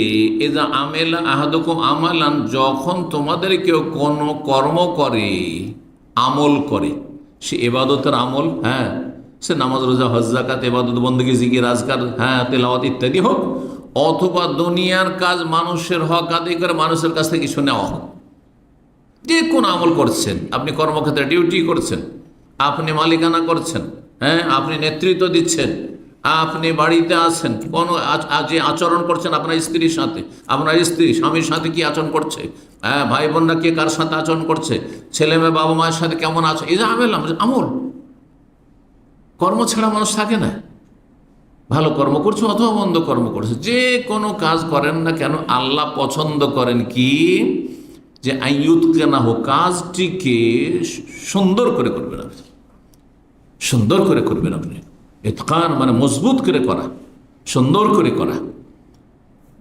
ইযা আমিলা আহাদুকুম আমালান, যখন তোমাদের কেউ কোনো কর্ম করে, আমল করে, সে ইবাদতের আমল, হ্যাঁ, সে নামাজ, রোজা, হজ, যাকাত, ইবাদত, বন্দেগী, জিকির, আজকার, হ্যাঁ, তেলাওয়াত ইত্যাদি হোক, অথবা দুনিয়ার কাজ, মানুষের হক আদায় করে মানুষের কাছ থেকে কিছু নেওয়া হোক, যে কোন আমল করছেন, আপনি কর্মক্ষেত্রে ডিউটি করছেন, আপনি মালিকানা করছেন, হ্যাঁ, আপনি নেতৃত্ব দিচ্ছেন, আপনি বাড়িতে আছেন, কোন যে আচরণ করছেন আপনার স্ত্রীর সাথে, আপনার স্ত্রী স্বামীর সাথে কি আচরণ করছে, হ্যাঁ, ভাই বোনরা কে কার সাথে আচরণ করছে, ছেলে মেয়ে বাবা মায়ের সাথে কেমন আছে, এই যে আমল। কর্ম ছাড়া মানুষ থাকে না। ভালো কর্ম করছে অথবা মন্দ কর্ম করছে, যে কোনো কাজ করেন না কেন আল্লাহ পছন্দ করেন কি, যে আইয়ুতকে না হোক, কাজটিকে সুন্দর করে করবেন আপনি, সুন্দর করে করবেন আপনি। ইতকান মানে মজবুত করে করা, সুন্দর করে করা,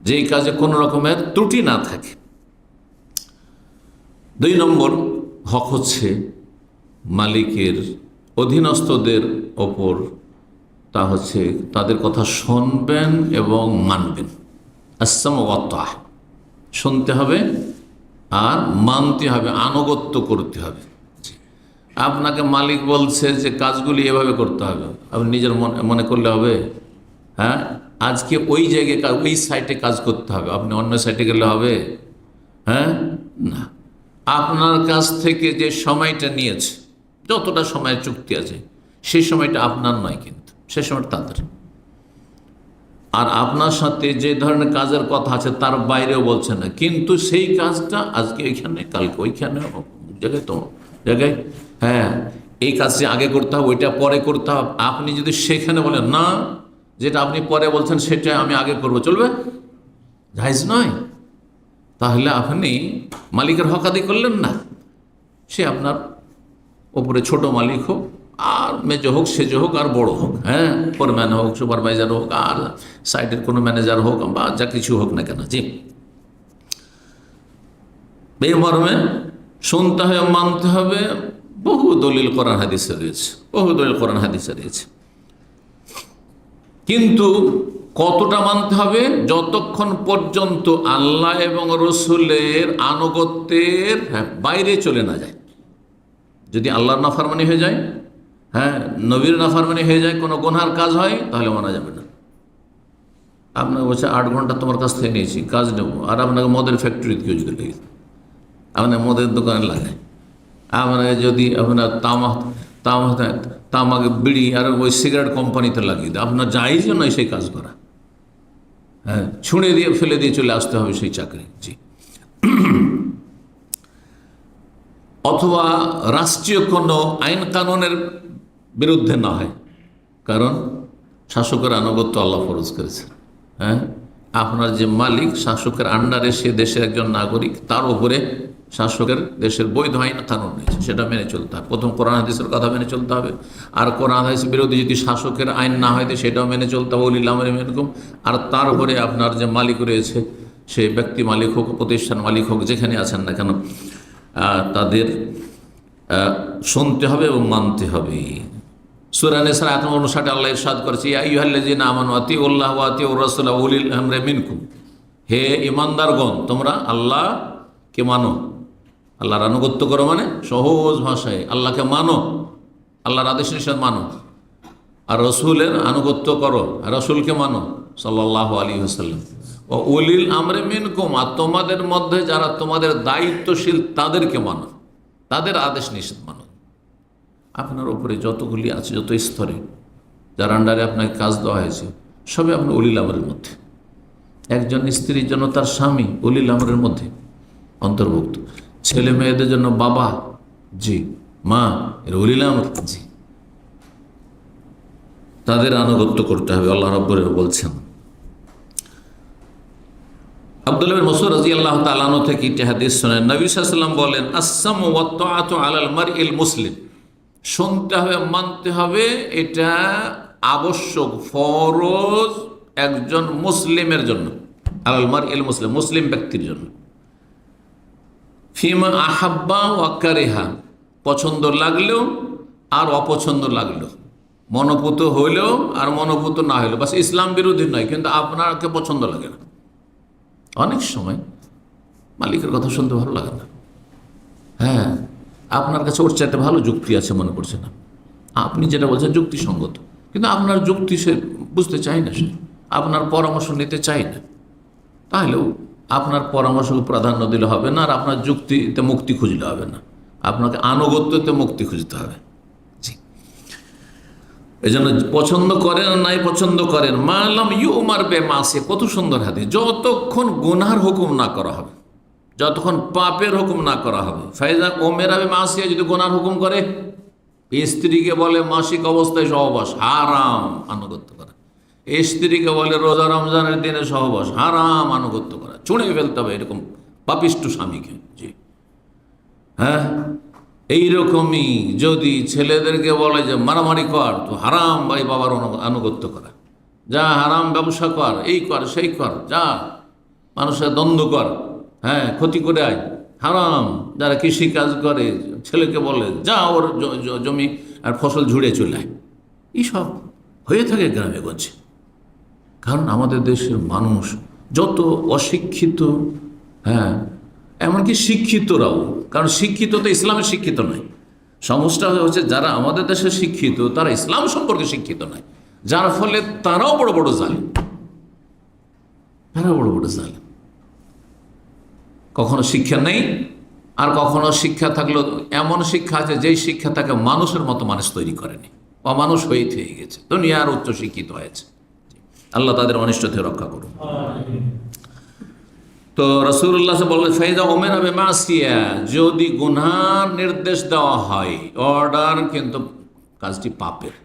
যেই কাজে কোনো রকমের ত্রুটি না থাকে। 2 নম্বর হক হচ্ছে মালিকের অধীনস্থদের ওপর, তা হচ্ছে তাদের কথা শুনবেন এবং মানবেন। আসামওয়াত্তা, শুনতে হবে আর মানতে হবে, আনুগত্য করতে হবে। আপনাকে মালিক বলছে যে কাজগুলি এভাবে করতে হবে, আপনি নিজের মনে করলে হবে? হ্যাঁ, আজকে ওই জায়গায় ওই সাইটে কাজ করতে হবে, আপনি অন্য সাইটে গেলে হবে? হ্যাঁ, না। আপনার কাছ থেকে যে সময়টা নিয়েছে, যতটা সময়ের চুক্তি আছে, সেই সময়টা আপনার নয়, কিন্তু সেই সময়টা তাদের। আর আপনার সাথে যে ধরনের কাজের কথা আছে তার বাইরেও বলছে না, কিন্তু সেই কাজটা আজকে এখানে, কালকে ওইখানে, জায়গায় তো জায়গায়, হ্যাঁ, এই কাজটি আগে করতে হবে, ওইটা পরে করতে হবে। আপনি যদি সেখানে বলেন না, যেটা আপনি পরে বলছেন সেটা আমি আগে করব, চলবে? জায়েজ নয়। তাহলে আপনি মালিকের হক আদায় করলেন না। সে আপনার ওপরে ছোট মালিক হোক আর মেজো হোক, সেজো হোক আর বড় হোক, হ্যাঁ, ফোরম্যান হোক, সুপারভাইজার হোক আর সাইটের কোনো ম্যানেজার হোক বা যা কিছু হোক না কেন, জি, এই মর্মে শুনতে হবে, মানতে হবে। বহু দলিল কোরআন হাদিসে রয়েছে, বহু দলিল কোরআন হাদিসে রয়েছে। কিন্তু কতটা মানতে হবে? যতক্ষণ পর্যন্ত আল্লাহ এবং রসুলের আনুগত্যের বাইরে চলে না যায়। যদি আল্লাহর নাফরমানি হয়ে যায়, হ্যাঁ, নবীর নাফরমানি হয়ে যায়, কোনো গুনহার কাজ হয়, তাহলে মানা যাবে না। আপনাকে বলছে 8 ঘন্টা তোমার কাছ থেকে নিয়েছি, কাজ নেবো, আর আপনাকে মদের ফ্যাক্টরিতে কেউ যদি লেগে, আপনার মদের দোকানে লাগায়, আপনাকে যদি আপনার তামাক বিড়ি আর ওই সিগারেট কোম্পানিতে লাগিয়ে দেয়, আপনার জায়েজ নয় সেই কাজ করা। হ্যাঁ, ছুঁড়ে দিয়ে ফেলে দিয়ে চলে আসতে হবে সেই চাকরি, জি। অথবা রাষ্ট্রীয় কোনো আইন কানুনের বিরুদ্ধে না হয়, কারণ শাসকের আনুগত্য আল্লাহ ফরজ করেছে। হ্যাঁ, আপনার যে মালিক, শাসকের আন্ডারে, সে দেশের একজন নাগরিক, তার উপরে শাসকের দেশের বৈধ আইন কানুন রয়েছে, সেটা মেনে চলতে হবে। প্রথম কোরআন হাদিসের কথা মেনে চলতে হবে, আর কোরআন হাদিস বিরোধী যদি শাসকের আইন না হয় সেটাও মেনে চলতে হবে, উলিল আমরি মিনকুম। আর তার উপরে আপনার যে মালিক রয়েছে, সে ব্যক্তি মালিক হোক, প্রতিষ্ঠান মালিক হোক, যেখানে আছেন না কেন, তাদের শুনতে হবে এবং মানতে হবে। সূরা নিসা 59 আল্লাহ ইরশাদ করেছে, ইয়া আইয়ুহাল্লাযীনা আমানু আতিউল্লাহ ওয়া আতিউর রাসূল ওয়া উলিল আমরি মিনকুম, হে ঈমানদারগণ, তোমরা আল্লাহকে মানো, আল্লাহর আনুগত্য করো, মানে সহজ ভাষায় আল্লাহকে মানো, আল্লাহর আদেশ নিষেধ মানো, আর রসুলের আনুগত্য করো, রসুলকে মানো সাল্লাল্লাহু আলাইহি ওয়াসাল্লাম, ও উলিল আমরি মিনকুম, আর তোমাদের মধ্যে যারা তোমাদের দায়িত্বশীল তাদেরকে মানো, তাদের আদেশ নিষেধ মানো। আপনার উপরে যতগুলি আছে, যত স্তরে যার আন্ডারে আপনাকে কাজ দেওয়া হয়েছে, সবই আপনার উলিল আমরের মধ্যে। একজন স্ত্রীর জন্য তার স্বামী উলিল আমরের মধ্যে অন্তর্ভুক্ত, ছেলে মেয়েদের জন্য বাবা, জি, মা, এর উলিল আমর, জি, তাদের আনুগত্য করতে হবে। আল্লাহ রাব্বুল আলামিন বলছেন, আব্দুল্লাহ বিন মাসউদ রাদিয়াল্লাহু তাআলা আনহু থেকে একটি হাদিস শোনেন, নবী সাল্লাল্লাহু আলাইহি ওয়াসাল্লাম বলেন, আসসামু ওয়াত তাআতু আলাল মারইল মুসলিম, শুনতে হবে, মানতে হবে, এটা আবশ্যক, ফরজ একজন মুসলিমের জন্য, আলাল মারইল মুসলিম, মুসলিম ব্যক্তির জন্য, ফিমা আহাব্বা ওয়া কারিহা, পছন্দ লাগলেও আর অপছন্দ লাগলেও, মনোপুত হইলেও আর মনোপুত না হইলেও, বাস ইসলাম বিরোধী নয়, কিন্তু আপনাকে পছন্দ লাগে না। অনেক সময় মালিকের কথা শুনতে ভালো লাগে না, হ্যাঁ, আপনার কাছে ওর চাইতে ভালো যুক্তি আছে মনে করছে না, আপনি যেটা বলছেন যুক্তিসঙ্গত, কিন্তু আপনার যুক্তি সে বুঝতে চায় না, সে আপনার পরামর্শ নিতে চায় না। তাহলেও আপনার পরামর্শকে প্রাধান্য দিলে হবে না, আর আপনার যুক্তিতে মুক্তি খুঁজলে হবে না, আপনাকে আনুগত্যতে মুক্তি খুঁজতে হবে। জি, এই জন্য পছন্দ করেন নাই পছন্দ করেন, মালাম ইউমার বেমাসি, কত সুন্দর হাদিস, যতক্ষণ গুনার হুকুম না করা হবে, যতক্ষণ পাপের হুকুম না করা হবে। ফাইজা ওমেরা বেমাসিয়া, যদি গুনার হুকুম করে, স্ত্রীকে বলে মাসিক অবস্থায় সহবাস হারাম, আনুগত্য করা। স্ত্রীকে বলে রোজা রমজানের দিনে সহবাস হারাম, আনুগত্য করা, ছুঁড়ে ফেলতে হবে এরকম পাপিষ্ঠ স্বামীকে। জি হ্যাঁ, এইরকমই যদি ছেলেদেরকে বলে যে মারামারি কর, তো হারাম ভাই বাবার আনুগত্য করা, যা হারাম ব্যবসা কর, এই কর সেই কর, যা মানুষের দ্বন্দ্ব কর, হ্যাঁ ক্ষতি করে আয়, হারাম। যারা কৃষি কাজ করে ছেলেকে বলে যা ওর জমি আর ফসল ঝুড়ে চলে আয়, এইসব হয়ে থাকে গ্রামে গঞ্জে। কারণ আমাদের দেশের মানুষ যত অশিক্ষিত, হ্যাঁ এমনকি শিক্ষিতরাও, কারণ শিক্ষিত তো ইসলামের শিক্ষিত নয়। সমস্যা হচ্ছে যারা আমাদের দেশে শিক্ষিত তারা ইসলাম সম্পর্কে শিক্ষিত নয়, যার ফলে তারাও বড় বড় জালেম, তারা বড় বড় জালেম। কখনো শিক্ষা নেই, আর কখনো শিক্ষা থাকলেও এমন শিক্ষা আছে যেই শিক্ষা তাকে মানুষের মতো মানুষ তৈরি করেনি, অমানুষ হয়ে থেকে গেছে, দুনিয়ার উচ্চ শিক্ষিত হয়েছে। আল্লাহ তাদের অনিষ্ট থেকে রক্ষা করুন। তো রাসূলুল্লাহ বললেন ফাইদা ওমেরা বেমাসিয়া, যদি গুনার নির্দেশ দেওয়া হয়, অর্ডার কিন্তু কাজটি পাপের,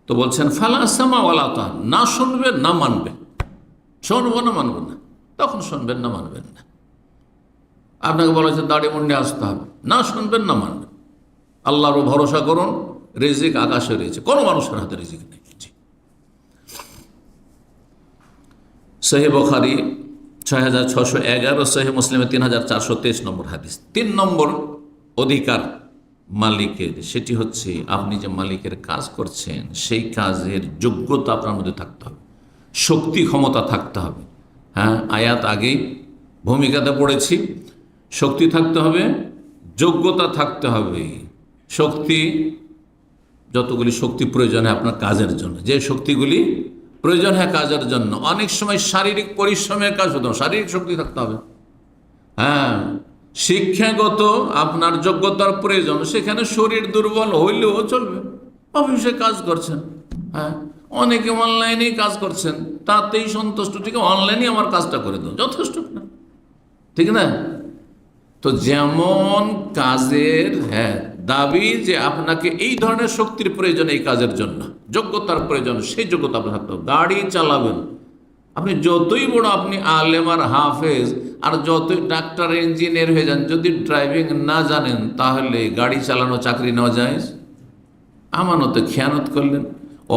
তো বলছেন ফালা সামা ওয়ালা তা, না শুনবেন না মানবেন, শুনবো না মানবেন না, তখন শুনবেন না মানবেন না। আপনাকে বলা হচ্ছে দাড়ি মুন্ডে আসতে হবে, না শুনবেন না মানবেন। আল্লাহরও ভরসা করুন, রিজিক আকাশে রয়েছে, কোনো মানুষের হাতে রিজিক নেই। সহিহ বুখারী 6611, সহিহ মুসলিমে 3423 নম্বর হাদিস। 3 নম্বর অধিকার মালিকের, সেটি হচ্ছে আপনি যে মালিকের কাজ করছেন সেই কাজের যোগ্যতা আপনার মধ্যে থাকতে হবে, শক্তি ক্ষমতা থাকতে হবে। হ্যাঁ, আয়াত আগেই ভূমিকাতে পড়েছি, শক্তি থাকতে হবে, যোগ্যতা থাকতে হবে। শক্তি, যতগুলি শক্তি প্রয়োজন হয় আপনার কাজের জন্য, যে শক্তিগুলি প্রয়োজন হয় কাজের জন্য, অনেক সময় শারীরিক পরিশ্রমের কাজ হতো, শারীরিক শক্তি থাকতে হবে। হ্যাঁ, শিক্ষাগত আপনার যোগ্যতার প্রয়োজন, সেখানে শরীর দুর্বল হইলেও চলবে, অফিসে কাজ করছেন, হ্যাঁ অনেকে অনলাইনেই কাজ করছেন, তাতেই সন্তুষ্ট, ঠিক অনলাইনে আমার কাজটা করে দাও, যথেষ্ট না, ঠিক না? তো যেমন কাজের দাবি যে আপনাকে এই ধরনের শক্তির প্রয়োজন, এই কাজের জন্য যোগ্যতার প্রয়োজন, সেই যোগ্যতা আপনার থাকতে হবে। গাড়ি চালাবেন, আপনি যতই বড় আপনি আলেম আর হাফেজ আর যতই ডাক্তার ইঞ্জিনিয়ার হয়ে যান, যদি ড্রাইভিং না জানেন তাহলে গাড়ি চালানো চাকরি নেওয়া যায়? আমানতে খেয়ানত করলেন,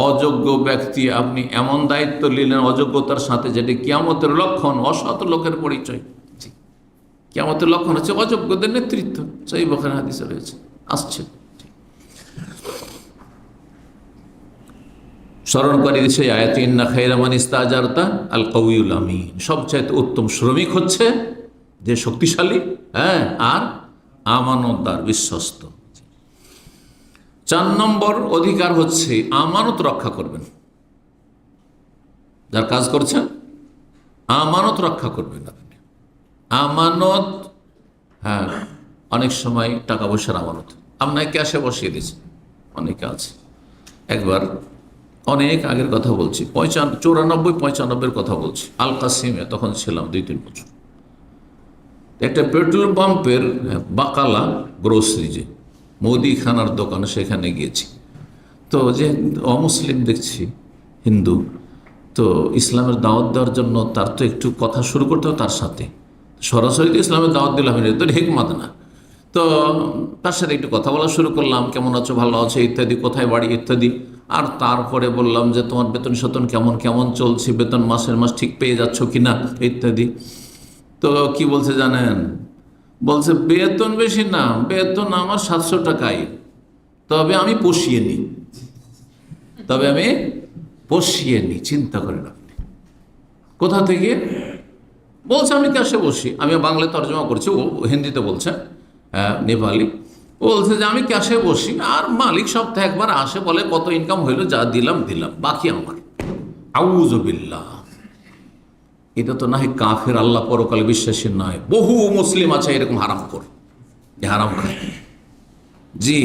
অযোগ্য ব্যক্তি আপনি এমন দায়িত্ব নিলেন অযোগ্যতার সাথে, যেটি কিয়ামতের লক্ষণ, অসৎ লোকের পরিচয়। কিয়ামতের লক্ষণ হচ্ছে অযোগ্যদের নেতৃত্ব, সহিহ বুখারী হাদিসে রয়েছে, আসছে। স্মরণ করে দিচ্ছে আয়াত, ইন্না খায়রা মান ইস্তাজারতা আল কাউয়ুল আমিন, সবচাইতে উত্তম শ্রমিক হচ্ছে যে শক্তিশালী, হ্যাঁ আর আমানতদার, বিশ্বস্ত। 4 নম্বর অধিকার হচ্ছে আমানত রক্ষা করবেন। যার কাজ করছেন আমানত রক্ষা করবেন আপনি। আমানত, হ্যাঁ অনেক সময় টাকা পয়সার আমানত আপনাকে ক্যাশে বসিয়ে দিয়েছে, অনেকে আছে। একবার অনেক আগের কথা বলছি, 94-95 কথা বলছি, আল কাসিমে তখন ছিলাম 2-3 বছর। একটা পেট্রোল পাম্পের বাকালা গ্রোসারি, যে মুদিখানার দোকান, সেখানে গিয়েছি। তো যে অমুসলিম দেখছি, হিন্দু, তো ইসলামের দাওয়াত দেওয়ার জন্য তার তো একটু কথা শুরু করতে হবে, তার সাথে সরাসরি তো ইসলামের দাওয়াত দিলাম তো হিকমত না। তো তার সাথে একটু কথা বলা শুরু করলাম, কেমন আছো, ভালো আছো ইত্যাদি, কোথায় বাড়ি ইত্যাদি। আর তারপরে বললাম যে তোমার বেতন শতন কেমন কেমন চলছে, বেতন মাসের মাস ঠিক পেয়ে যাচ্ছ কিনা ইত্যাদি। তো কি বলছে জানেন? বলছে বেতন বেশি না, বেতন আমার 700 টাকাই, তবে আমি পুষিয়ে নিই, তবে আমি পুষিয়ে নিই। চিন্তা করেন আপনি, কোথা থেকে বলছে? আমি ক্যাশে বসি, আমি বাংলায় তর্জমা করছি, ও হিন্দিতে বলছে, নেপালি। ও বলছে যে আমি ক্যাশে বসি, আর মালিক সপ্তাহে একবার আসে, বলে কত ইনকাম হইলো, যা দিলাম দিলাম, বাকি আমার। আউযু বিল্লাহ, এটা তো না হয় কাফের, আল্লাহ পরকালে বিশ্বাসী নয়। বহু মুসলিম আছে এরকম হারামখোর, যে হারাম খায়, জি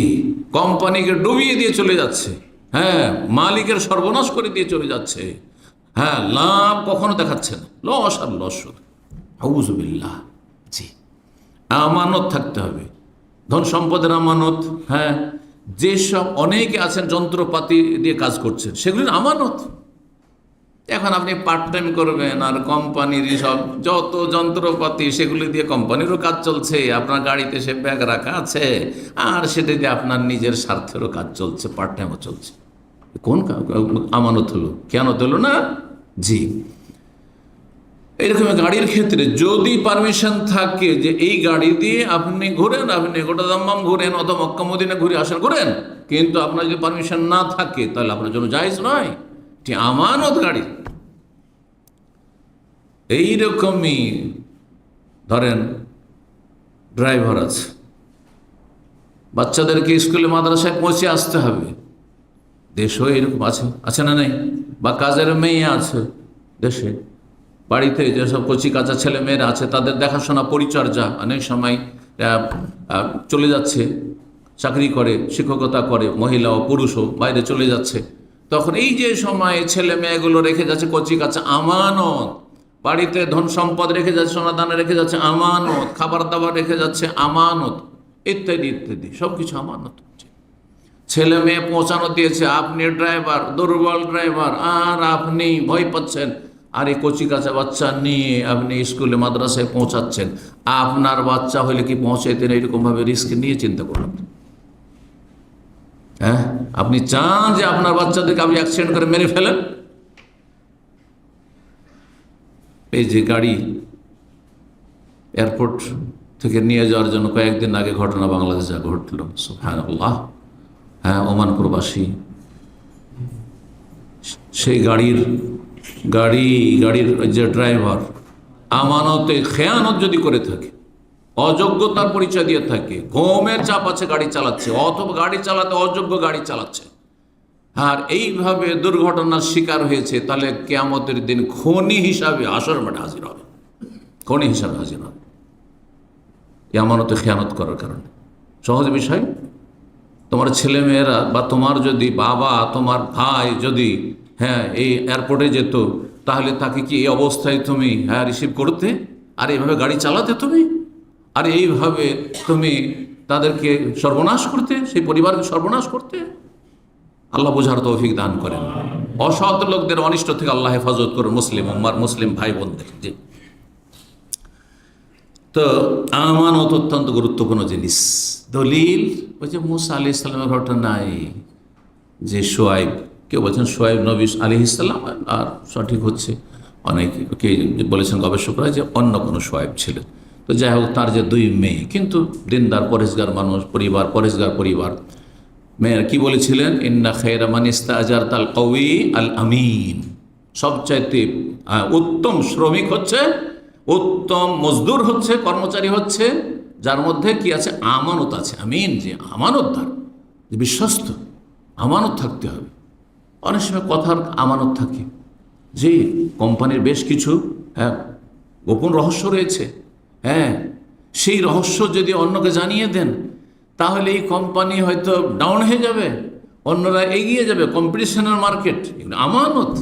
কোম্পানিকে ডুবিয়ে দিয়ে চলে যাচ্ছে, হ্যাঁ, মালিকের সর্বনাশ করে দিয়ে চলে যাচ্ছে। হ্যাঁ, লাভ কখনো দেখাচ্ছে না, লস আর লস শুধু। আউযুবিল্লাহ। জি, আমানত থাকতে হবে, ধন সম্পদের আমানত। হ্যাঁ, যেসব অনেকে আছেন যন্ত্রপাতি দিয়ে কাজ করছেন, সেগুলির আমানত। এখন আপনি পার্ট টাইম করবেন, আর কোম্পানির সব যত যন্ত্রপাতি সেগুলি দিয়ে কোম্পানিরও কাজ চলছে, আপনার গাড়িতে সে ব্যাগ রাখা আছে, আর সেটা দিয়ে আপনার নিজের স্বার্থেরও কাজ চলছে, পার্ট টাইমও চলছে। কোন আমানত হলো? কেন হলো না? জি, এরকম গাড়ির ক্ষেত্রে যদি পারমিশন থাকে যে এই গাড়ি দিয়ে আপনি ঘুরেন, আপনি গোটা দাম্মাম ঘুরেন অথবা মক্কা মদিনা ঘুরে আসেন, ঘুরেন, কিন্তু আপনার যদি পারমিশন না থাকে তাহলে আপনার জন্য জায়েজ নয়। এটি আমানত গাড়ি। এইরকমই ধরেন ড্রাইভার আছে, বাচ্চাদেরকে স্কুলে মাদ্রাসায় পৌঁছে আসতে হবে, দেশও এরকম আছে, আছে না নেই? বা কাজের মেয়ে আছে দেশে, বাড়িতে যেসব কচি কাঁচা ছেলে মেয়েরা আছে তাদের দেখাশোনা পরিচর্যা অনেক সময় চলে যাচ্ছে, চাকরি করে, শিক্ষকতা করে, মহিলা ও পুরুষও বাইরে চলে যাচ্ছে, তখন এই যে সময় ছেলে মেয়েগুলো রেখে যাচ্ছে কচি কাঁচা আমানত, বাড়িতে ধন সম্পদ রেখে যাচ্ছে, সোনাদানা রেখে যাচ্ছে আমানত, খাবার দাবার রেখে যাচ্ছে আমানত, ইত্যাদি ইত্যাদি সব কিছু আমানত। ছেলে মেয়ে পৌঁছানো দিয়েছে, আপনি ড্রাইভার, দুর্বল ড্রাইভার, আর আপনি ভয় পাচ্ছেন, আর এই কচি কাঁচা বাচ্চা নিয়ে আপনি স্কুলে মাদ্রাসায় পৌঁছাচ্ছেন। আপনার বাচ্চা হলে কি পৌঁছাইতেন এরকমভাবে রিস্ক নিয়ে? চিন্তা করলাম। হ্যাঁ, আপনি চান যে আপনার বাচ্চাদেরকে আপনি অ্যাক্সিডেন্ট করে মেরে ফেলেন? এই যে গাড়ি এয়ারপোর্ট থেকে নিয়ে যাওয়ার জন্য কয়েকদিন আগে ঘটনা বাংলাদেশে ঘটল, সুবহানাল্লাহ। হ্যাঁ, ওমান প্রবাসী, সেই গাড়ির যে ড্রাইভার আমানতে খেয়ানত যদি করে থাকে, অযোগ্যতার পরিচয় দিয়ে থাকে, ঘুমের চাপ আছে গাড়ি চালাচ্ছে, অথবা গাড়ি চালাতে অযোগ্য গাড়ি চালাচ্ছে, আর এইভাবে দুর্ঘটনার শিকার হয়েছে, তাহলে কিয়ামতের দিন খনি হিসাবে আসর মাঠে হাজির হবে, খনি হিসাবে হাজির হবে এই আমানতে খেয়ানত করার কারণে। সহজ বিষয়। তোমার ছেলে মেয়েরা বা তোমার যদি বাবা, তোমার ভাই যদি এই এয়ারপোর্টে যেত, তাহলে তাকে কি এই অবস্থায় তুমি রিসিভ করতে, আর এইভাবে গাড়ি চালাতে তুমি, আর এইভাবে তুমি তাদেরকে সর্বনাশ করতে, সেই পরিবারকে সর্বনাশ করতে? আল্লাহ বোঝার তৌফিক দান করেন। অসৎ লোকদের অনিষ্ট থেকে আল্লাহ হেফাজত করুন মুসলিম ভাই বোনদের। জি, তো আমানত অত্যন্ত গুরুত্বপূর্ণ জিনিস। দলিল ওই যে মুসা আলাইহিস সালামের ঘটনা নাই, যে সোয়াইব, কেউ বলছেন সোয়াইব নবী আলাইহিস সালাম, আর সঠিক হচ্ছে অনেকে বলেছেন গবেষকরা যে অন্য কোনো সোয়াইব ছিলেন। তো যাই হোক, তার যে দুই মেয়ে, কিন্তু দিনদার পরেশগার মানুষ, পরেশগার পরিবার, মেয়ের কি বলেছিলেন? ইন্না খায়রা মান ইস্তাজারতাল কওয়ি আল আমিন, সবচাইতে উত্তম শ্রমিক হচ্ছে, উত্তম মজদুর হচ্ছে, কর্মচারী হচ্ছে যার মধ্যে কি আছে? আমানত আছে। আমিন, যে আমানতদার, যে বিশ্বস্ত, আমানত থাকতে হবে। অনেক সময় কথার আমানত থাকে, যে কোম্পানির বেশ কিছু গোপন রহস্য রয়েছে, সেই রহস্য যদি অন্যকে জানিয়ে দেন, তাহলে এই কোম্পানি হয়তো ডাউন হয়ে যাবে, অন্যরা এগিয়ে যাবে, কম্পিটিশনের মার্কেট, আমানত।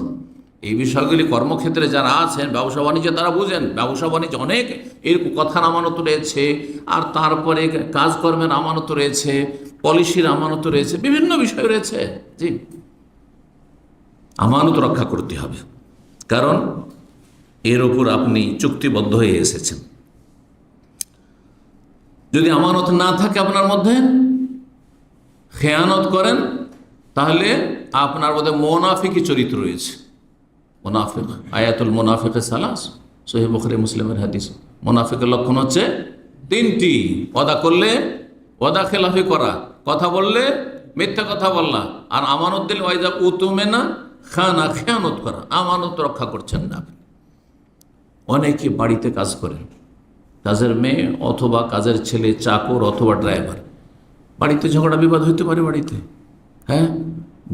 এই বিষয়গুলি কর্মক্ষেত্রে যারা আছেন, ব্যবসা বাণিজ্যে তারা বুঝেন। ব্যবসা বাণিজ্য অনেক এরকম কথার আমানত রয়েছে, আর তারপরে কাজকর্মের আমানত রয়েছে, পলিসির আমানত রয়েছে, বিভিন্ন বিষয় রয়েছে। জি, আমানত রক্ষা করতে হবে, কারণ এর ওপর আপনি চুক্তিবদ্ধ হয়ে এসেছেন। যদি আমানত না থাকে আপনার মধ্যে, খেয়ানত করেন, তাহলে আপনার মধ্যে মুনাফিকি চরিত্র রয়েছে। মুনাফিক, আয়াতুল মুনাফিকে সালাস, সহিহ বুখারী মুসলিমের হাদিস। মুনাফিকের লক্ষণ হচ্ছে তিনটি: ওয়াদা করলে ওয়াদা খেলাফি করা, কথা বললে মিথ্যা কথা বললা, আর আমানত দিলে ওয়াইদা উতুমেনা খানা, খেয়ানত করা। আমানত রক্ষা করছেন না। অনেকে বাড়িতে কাজ করেন, কাজের মেয়ে অথবা কাজের ছেলে, চাকর অথবা ড্রাইভার, বাড়িতে ঝগড়া বিবাদ হইতে পারে,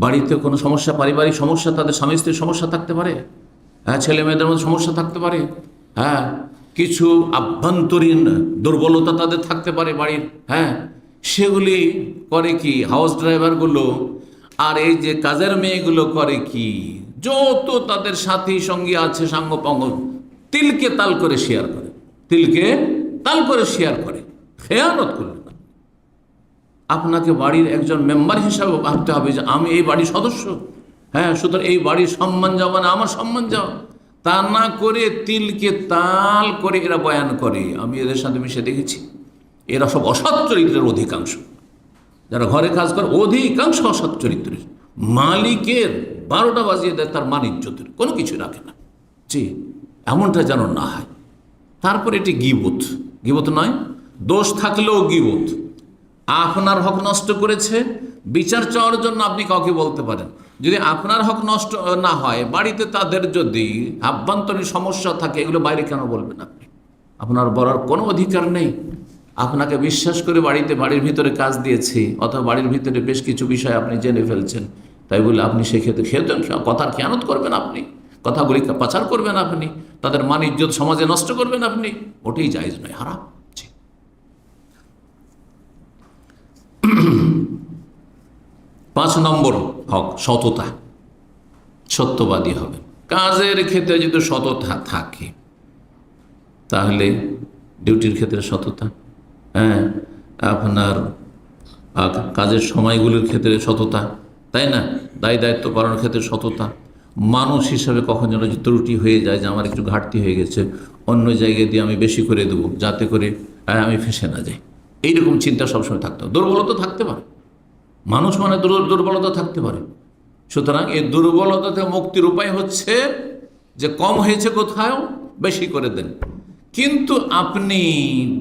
বাড়িতে কোনো সমস্যা, পারিবারিক সমস্যা, তাদের স্বামী স্ত্রীর সমস্যা থাকতে পারে, ছেলে মেয়েদের মধ্যে সমস্যা থাকতে পারে, কিছু আভ্যন্তরীণ দুর্বলতা তাদের থাকতে পারে বাড়ির, সেগুলি করে কি হাউস ড্রাইভারগুলো আর এই যে কাজের মেয়েগুলো করে কি, যত তাদের সাথী সঙ্গী আছে সাঙ্গপাঙ্গ তিলকে তাল করে শেয়ার করে, তিলকে তাল করে শেয়ার করে। খেয়ানত করলেন না। আপনাকে বাড়ির একজন মেম্বার হিসাবে ভাবতে হবে যে আমি এই বাড়ির সদস্য, হ্যাঁ, সুতরাং এই বাড়ির সম্মান যাওয়া না আমার সম্মান যাওয়া, তা না করে তিলকে তাল করে এরা বয়ান করে। আমি এদের সাথে মিশে দেখেছি, এরা সব অসৎ চরিত্রের অধিকাংশ। যারা ঘরে কাজ করে অধিকাংশ অসৎ চরিত্রের, মালিকের 12টা বাজিয়ে দেয় তার মান ইজ্জতের, কোনো কিছু রাখে না। জি, এমনটা যেন না হয়। তারপর এটি গীবত, গীবত নয়, দোষ থাকলেও গীবত। আপনার হক নষ্ট করেছে, বিচার চাওয়ার জন্য আপনি কাউকে বলতে পারেন। যদি আপনার হক নষ্ট না হয়, বাড়িতে তাদের যদি আভ্যন্তরীণ সমস্যা থাকে, এগুলো বাইরে কেন বলবেন আপনি? আপনার বলার কোনো অধিকার নেই। আপনাকে বিশ্বাস করে বাড়ির ভিতরে কাজ দিয়েছি, অথবা বাড়ির ভিতরে বেশ কিছু বিষয় আপনি জেনে ফেলছেন, তাই বলে আপনি সেক্ষেত্রে কথার খেয়ানত করবেন, আপনি কথাগুলি পাচার করবেন, আপনি তাদের মান ইজ্জত সমাজে নষ্ট করবেন, আপনি ওটাই জায়েজ নয়, হারাম। 5 নম্বর হক সততা, সত্যবাদী হবে। কাজের ক্ষেত্রে যদি সততা থাকে, তাহলে ডিউটির ক্ষেত্রে সততা, হ্যাঁ, আপনার কাজের সময়গুলির ক্ষেত্রে সততা, তাই না, দায় দায়িত্ব পালনের ক্ষেত্রে সততা। মানুষ হিসাবে কখন যেন যে ত্রুটি হয়ে যায়, যে আমার একটু ঘাটতি হয়ে গেছে, অন্য জায়গায় দিয়ে আমি বেশি করে দেবো, যাতে করে আমি ফেঁসে না যাই, এইরকম চিন্তা সবসময় থাকতে হবে। দুর্বলতা থাকতে পারে, মানুষ মানে দুর্বলতা থাকতে পারে। সুতরাং এই দুর্বলতা থেকে মুক্তির উপায় হচ্ছে যে কম হয়েছে কোথাও বেশি করে দেন। কিন্তু আপনি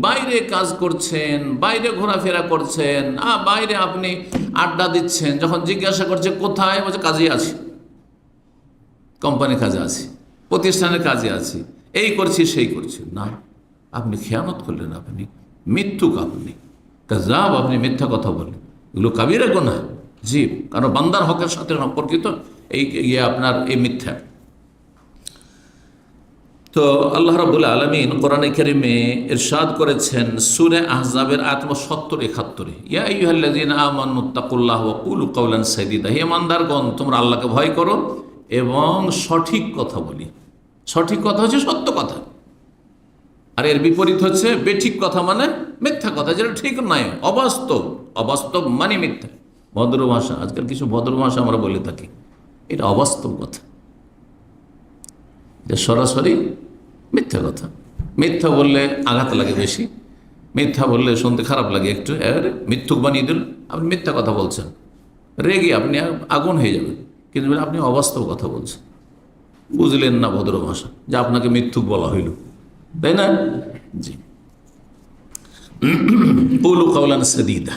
বাইরে কাজ করছেন, বাইরে ঘোরাফেরা করছেন, বাইরে আপনি আড্ডা দিচ্ছেন, যখন জিজ্ঞাসা করছে কোথায়, বলছে কাজে আছি, কোম্পানি কাজে আছি, প্রতিষ্ঠানের কাজে আছি, এই করছি সেই করছি। না, আপনি খেয়ানত করলেন, আপনি মিথ্যুক, আপনি কাযাব, আপনি মিথ্যা কথা বলেন। এগুলো কাবিরা গুনাহ। জি, কারণ বান্দার হকের সাথে সম্পর্কিত এই আপনার এই মিথ্যা। তো আল্লাহ রাব্বুল আলামিন কোরআনে কারিমে ইরশাদ করেছেন সূরা আহজাবের আয়াত 70-71, ইয়া আইয়ুহাল্লাযীনা আমানুত্তাকুল্লাহ ওয়া কুলু কাওলান সাদীদা, হে ইমানদারগণ তোমরা আল্লাহকে ভয় করো এবং সঠিক কথা বলি। সঠিক কথা হচ্ছে সত্য কথা, আর এর বিপরীত হচ্ছে বেঠিক কথা, মানে মিথ্যা কথা, যেটা ঠিক নয়, অবাস্তব। অবাস্তব মানে মিথ্যা। ভদ্র ভাষা, আজকাল কিছু ভদ্র ভাষা আমরা বলে থাকি, এটা অবাস্তব কথা, যে সরাসরি মিথ্যা কথা। মিথ্যা বললে আঘাত লাগে বেশি, মিথ্যা বললে শুনতে খারাপ লাগে একটু, মিথ্যুক বানিয়ে দিল, আপনি মিথ্যা কথা বলছেন, রেগে আপনি আগুন হয়ে যাবেন। কিন্তু আপনি অবাস্তব কথা বলছেন, বুঝলেন না ভদ্র ভাষা, যে আপনাকে মিথ্যুক বলা হইল, তাই না? জি, কুলু কাওলান সাদীদা,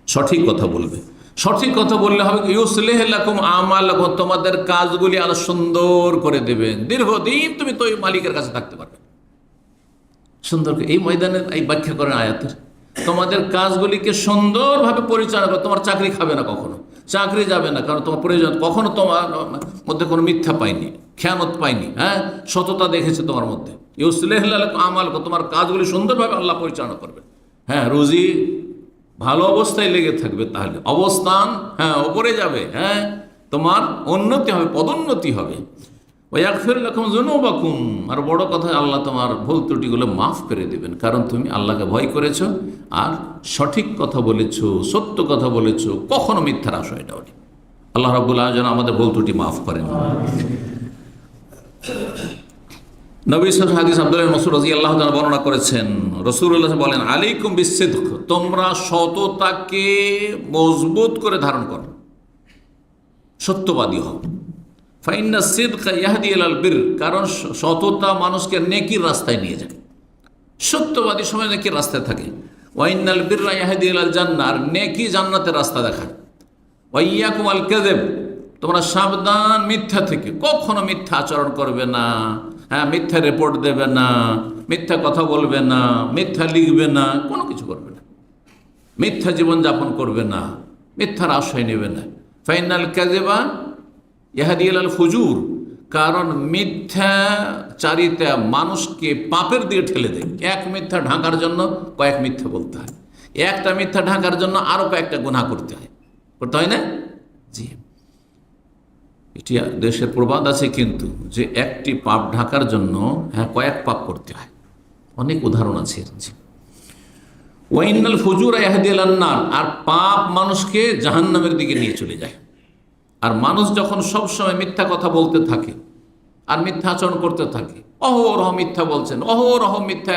সঠিক কথা বলবে। সঠিক কথা বললে হবে ইউসলিহ লাকুম আমালাকুম, তোমাদের কাজগুলি আরো সুন্দর করে দেবেন, দীর্ঘদিন তুমি তো ওই মালিকের কাছে থাকতে পারবে। সুন্দর করে এই ময়দানের এই ব্যাখ্যা করেন আয়াতের, তোমাদের কাজগুলিকে সুন্দরভাবে পরিচালনা করে, তোমার চাকরি খাবে না, কখনো চাকরি যাবে না, কারণ তোমার প্রয়োজন, কখনো তোমার মধ্যে কোনো মিথ্যা পাইনি, খেয়ানত পাইনি, হ্যাঁ, সততা দেখেছে তোমার মধ্যে। ইউসলিহ লাকুম আমালাকুম, তোমার কাজগুলি সুন্দরভাবে আল্লাহ পরিচালনা করবে। হ্যাঁ, রুজি ভালো অবস্থায় লেগে থাকবে, তাহলে অবস্থান হ্যাঁ ওপরে যাবে, হ্যাঁ, তোমার উন্নতি হবে, পদোন্নতি হবে। ওয়াগফির লাকুম যুনুবাকুম, আর বড় কথা, আল্লাহ তোমার ভুল ত্রুটিগুলো মাফ করে দেবেন, কারণ তুমি আল্লাহকে ভয় করেছো আর সঠিক কথা বলেছো, সত্য কথা বলেছো, কখনো মিথ্যার আশয় দাওনি। আল্লাহ রাব্বুল আলামিন যেন আমাদের ভুল ত্রুটি মাফ করেন। নবী সাল্লাল্লাহু আলাইহি হাদিস আব্দুল্লাহ ইবনে মাসউদ রাদিয়াল্লাহু তাআলা বর্ণনা করেছেন, রাসূলুল্লাহ বলেন আলাইকুম বিসসিদক, তোমরা সততাকে মজবুত করে ধারণ করো, সত্যবাদী হও। ফাইন্না সিদকা ইয়াহদি ইলাল বির, কারণ সততা মানুষকে নেকির রাস্তায় নিয়ে যায়। সত্যবাদী সময় নেকির রাস্তায় থাকে। ওয়াইনাল বিররা ইয়াহদি ইলাল জান্নাহ, আর নেকি জান্নাতের রাস্তা দেখায়। ওয়াইয়াকুম আল কাযিব, তোমরা সাবধান মিথ্যা থেকে, কখনো মিথ্যা আচরণ করবে না, হ্যাঁ, মিথ্যা রিপোর্ট দেবে না, মিথ্যা কথা বলবে না, মিথ্যা লিখবে না, কোনো কিছু করবে না, মিথ্যা জীবনযাপন করবে না, মিথ্যার আশ্রয় নেবে না। ফাইনাল কাযিবা ইয়াহদি ইলাল ফুজুর, কারণ মিথ্যাচারিতা মানুষকে পাপের দিকে ঠেলে দেয়। এক মিথ্যা ঢাকার জন্য কয়েক মিথ্যা বলতে হয়, একটা মিথ্যা ঢাকার জন্য আরও কয়েকটা গুনাহ করতে হয় না? জি, এটি দেশের প্রবাদ আছে কিন্তু, যে একটি পাপ ঢাকার জন্য কয়েক পাপ করতে হয়। অনেক উদাহরণ আছে। জি, ওয়াইনাল ফুজুর ইয়াহদি ইলান নার, আর পাপ মানুষকে জাহান্নামের দিকে নিয়ে চলে যায়। আর মানুষ যখন সবসময় মিথ্যা কথা বলতে থাকে আর মিথ্যা আচরণ করতে থাকে, অহরহ মিথ্যা বলছেন, অহরহ মিথ্যা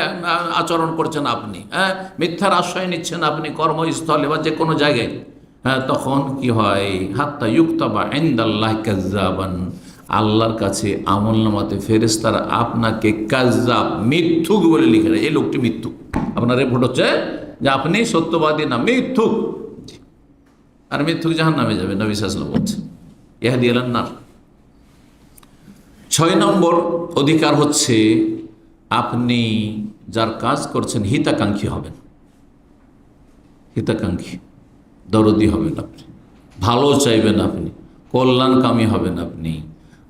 আচরণ করছেন আপনি, মিথ্যার আশ্রয় নিচ্ছেন আপনি কর্মস্থলে বা যে কোনো জায়গায়, তখন কি হয়, হাত্তা ইউক্তাবা ইনদাল্লাহি কাযযাবান, আল্লাহর কাছে আমলনামাতে ফেরেশতারা আপনাকে কাযযাব, মিথ্যুক বলে লিখে দেয়। এই লোকটি মিথ্যুক, আপনার রিপোর্ট হচ্ছে যে আপনি সত্যবাদী না, মিথ্যুক। আর মিথ্যুক জাহান্নামে যাবে, নবী সাল্লাল্লাহু আলাইহি ওয়াসাল্লাম বলছেন ইয়াহদি ইলান নার। 6 নম্বর অধিকার হচ্ছে, আপনি যার কাজ করছেন হিতাকাঙ্ক্ষী হবেন। হিতাকাঙ্ক্ষী, দরদি হবেন আপনি, ভালো চাইবেন আপনি, কল্যাণকামী হবেন আপনি।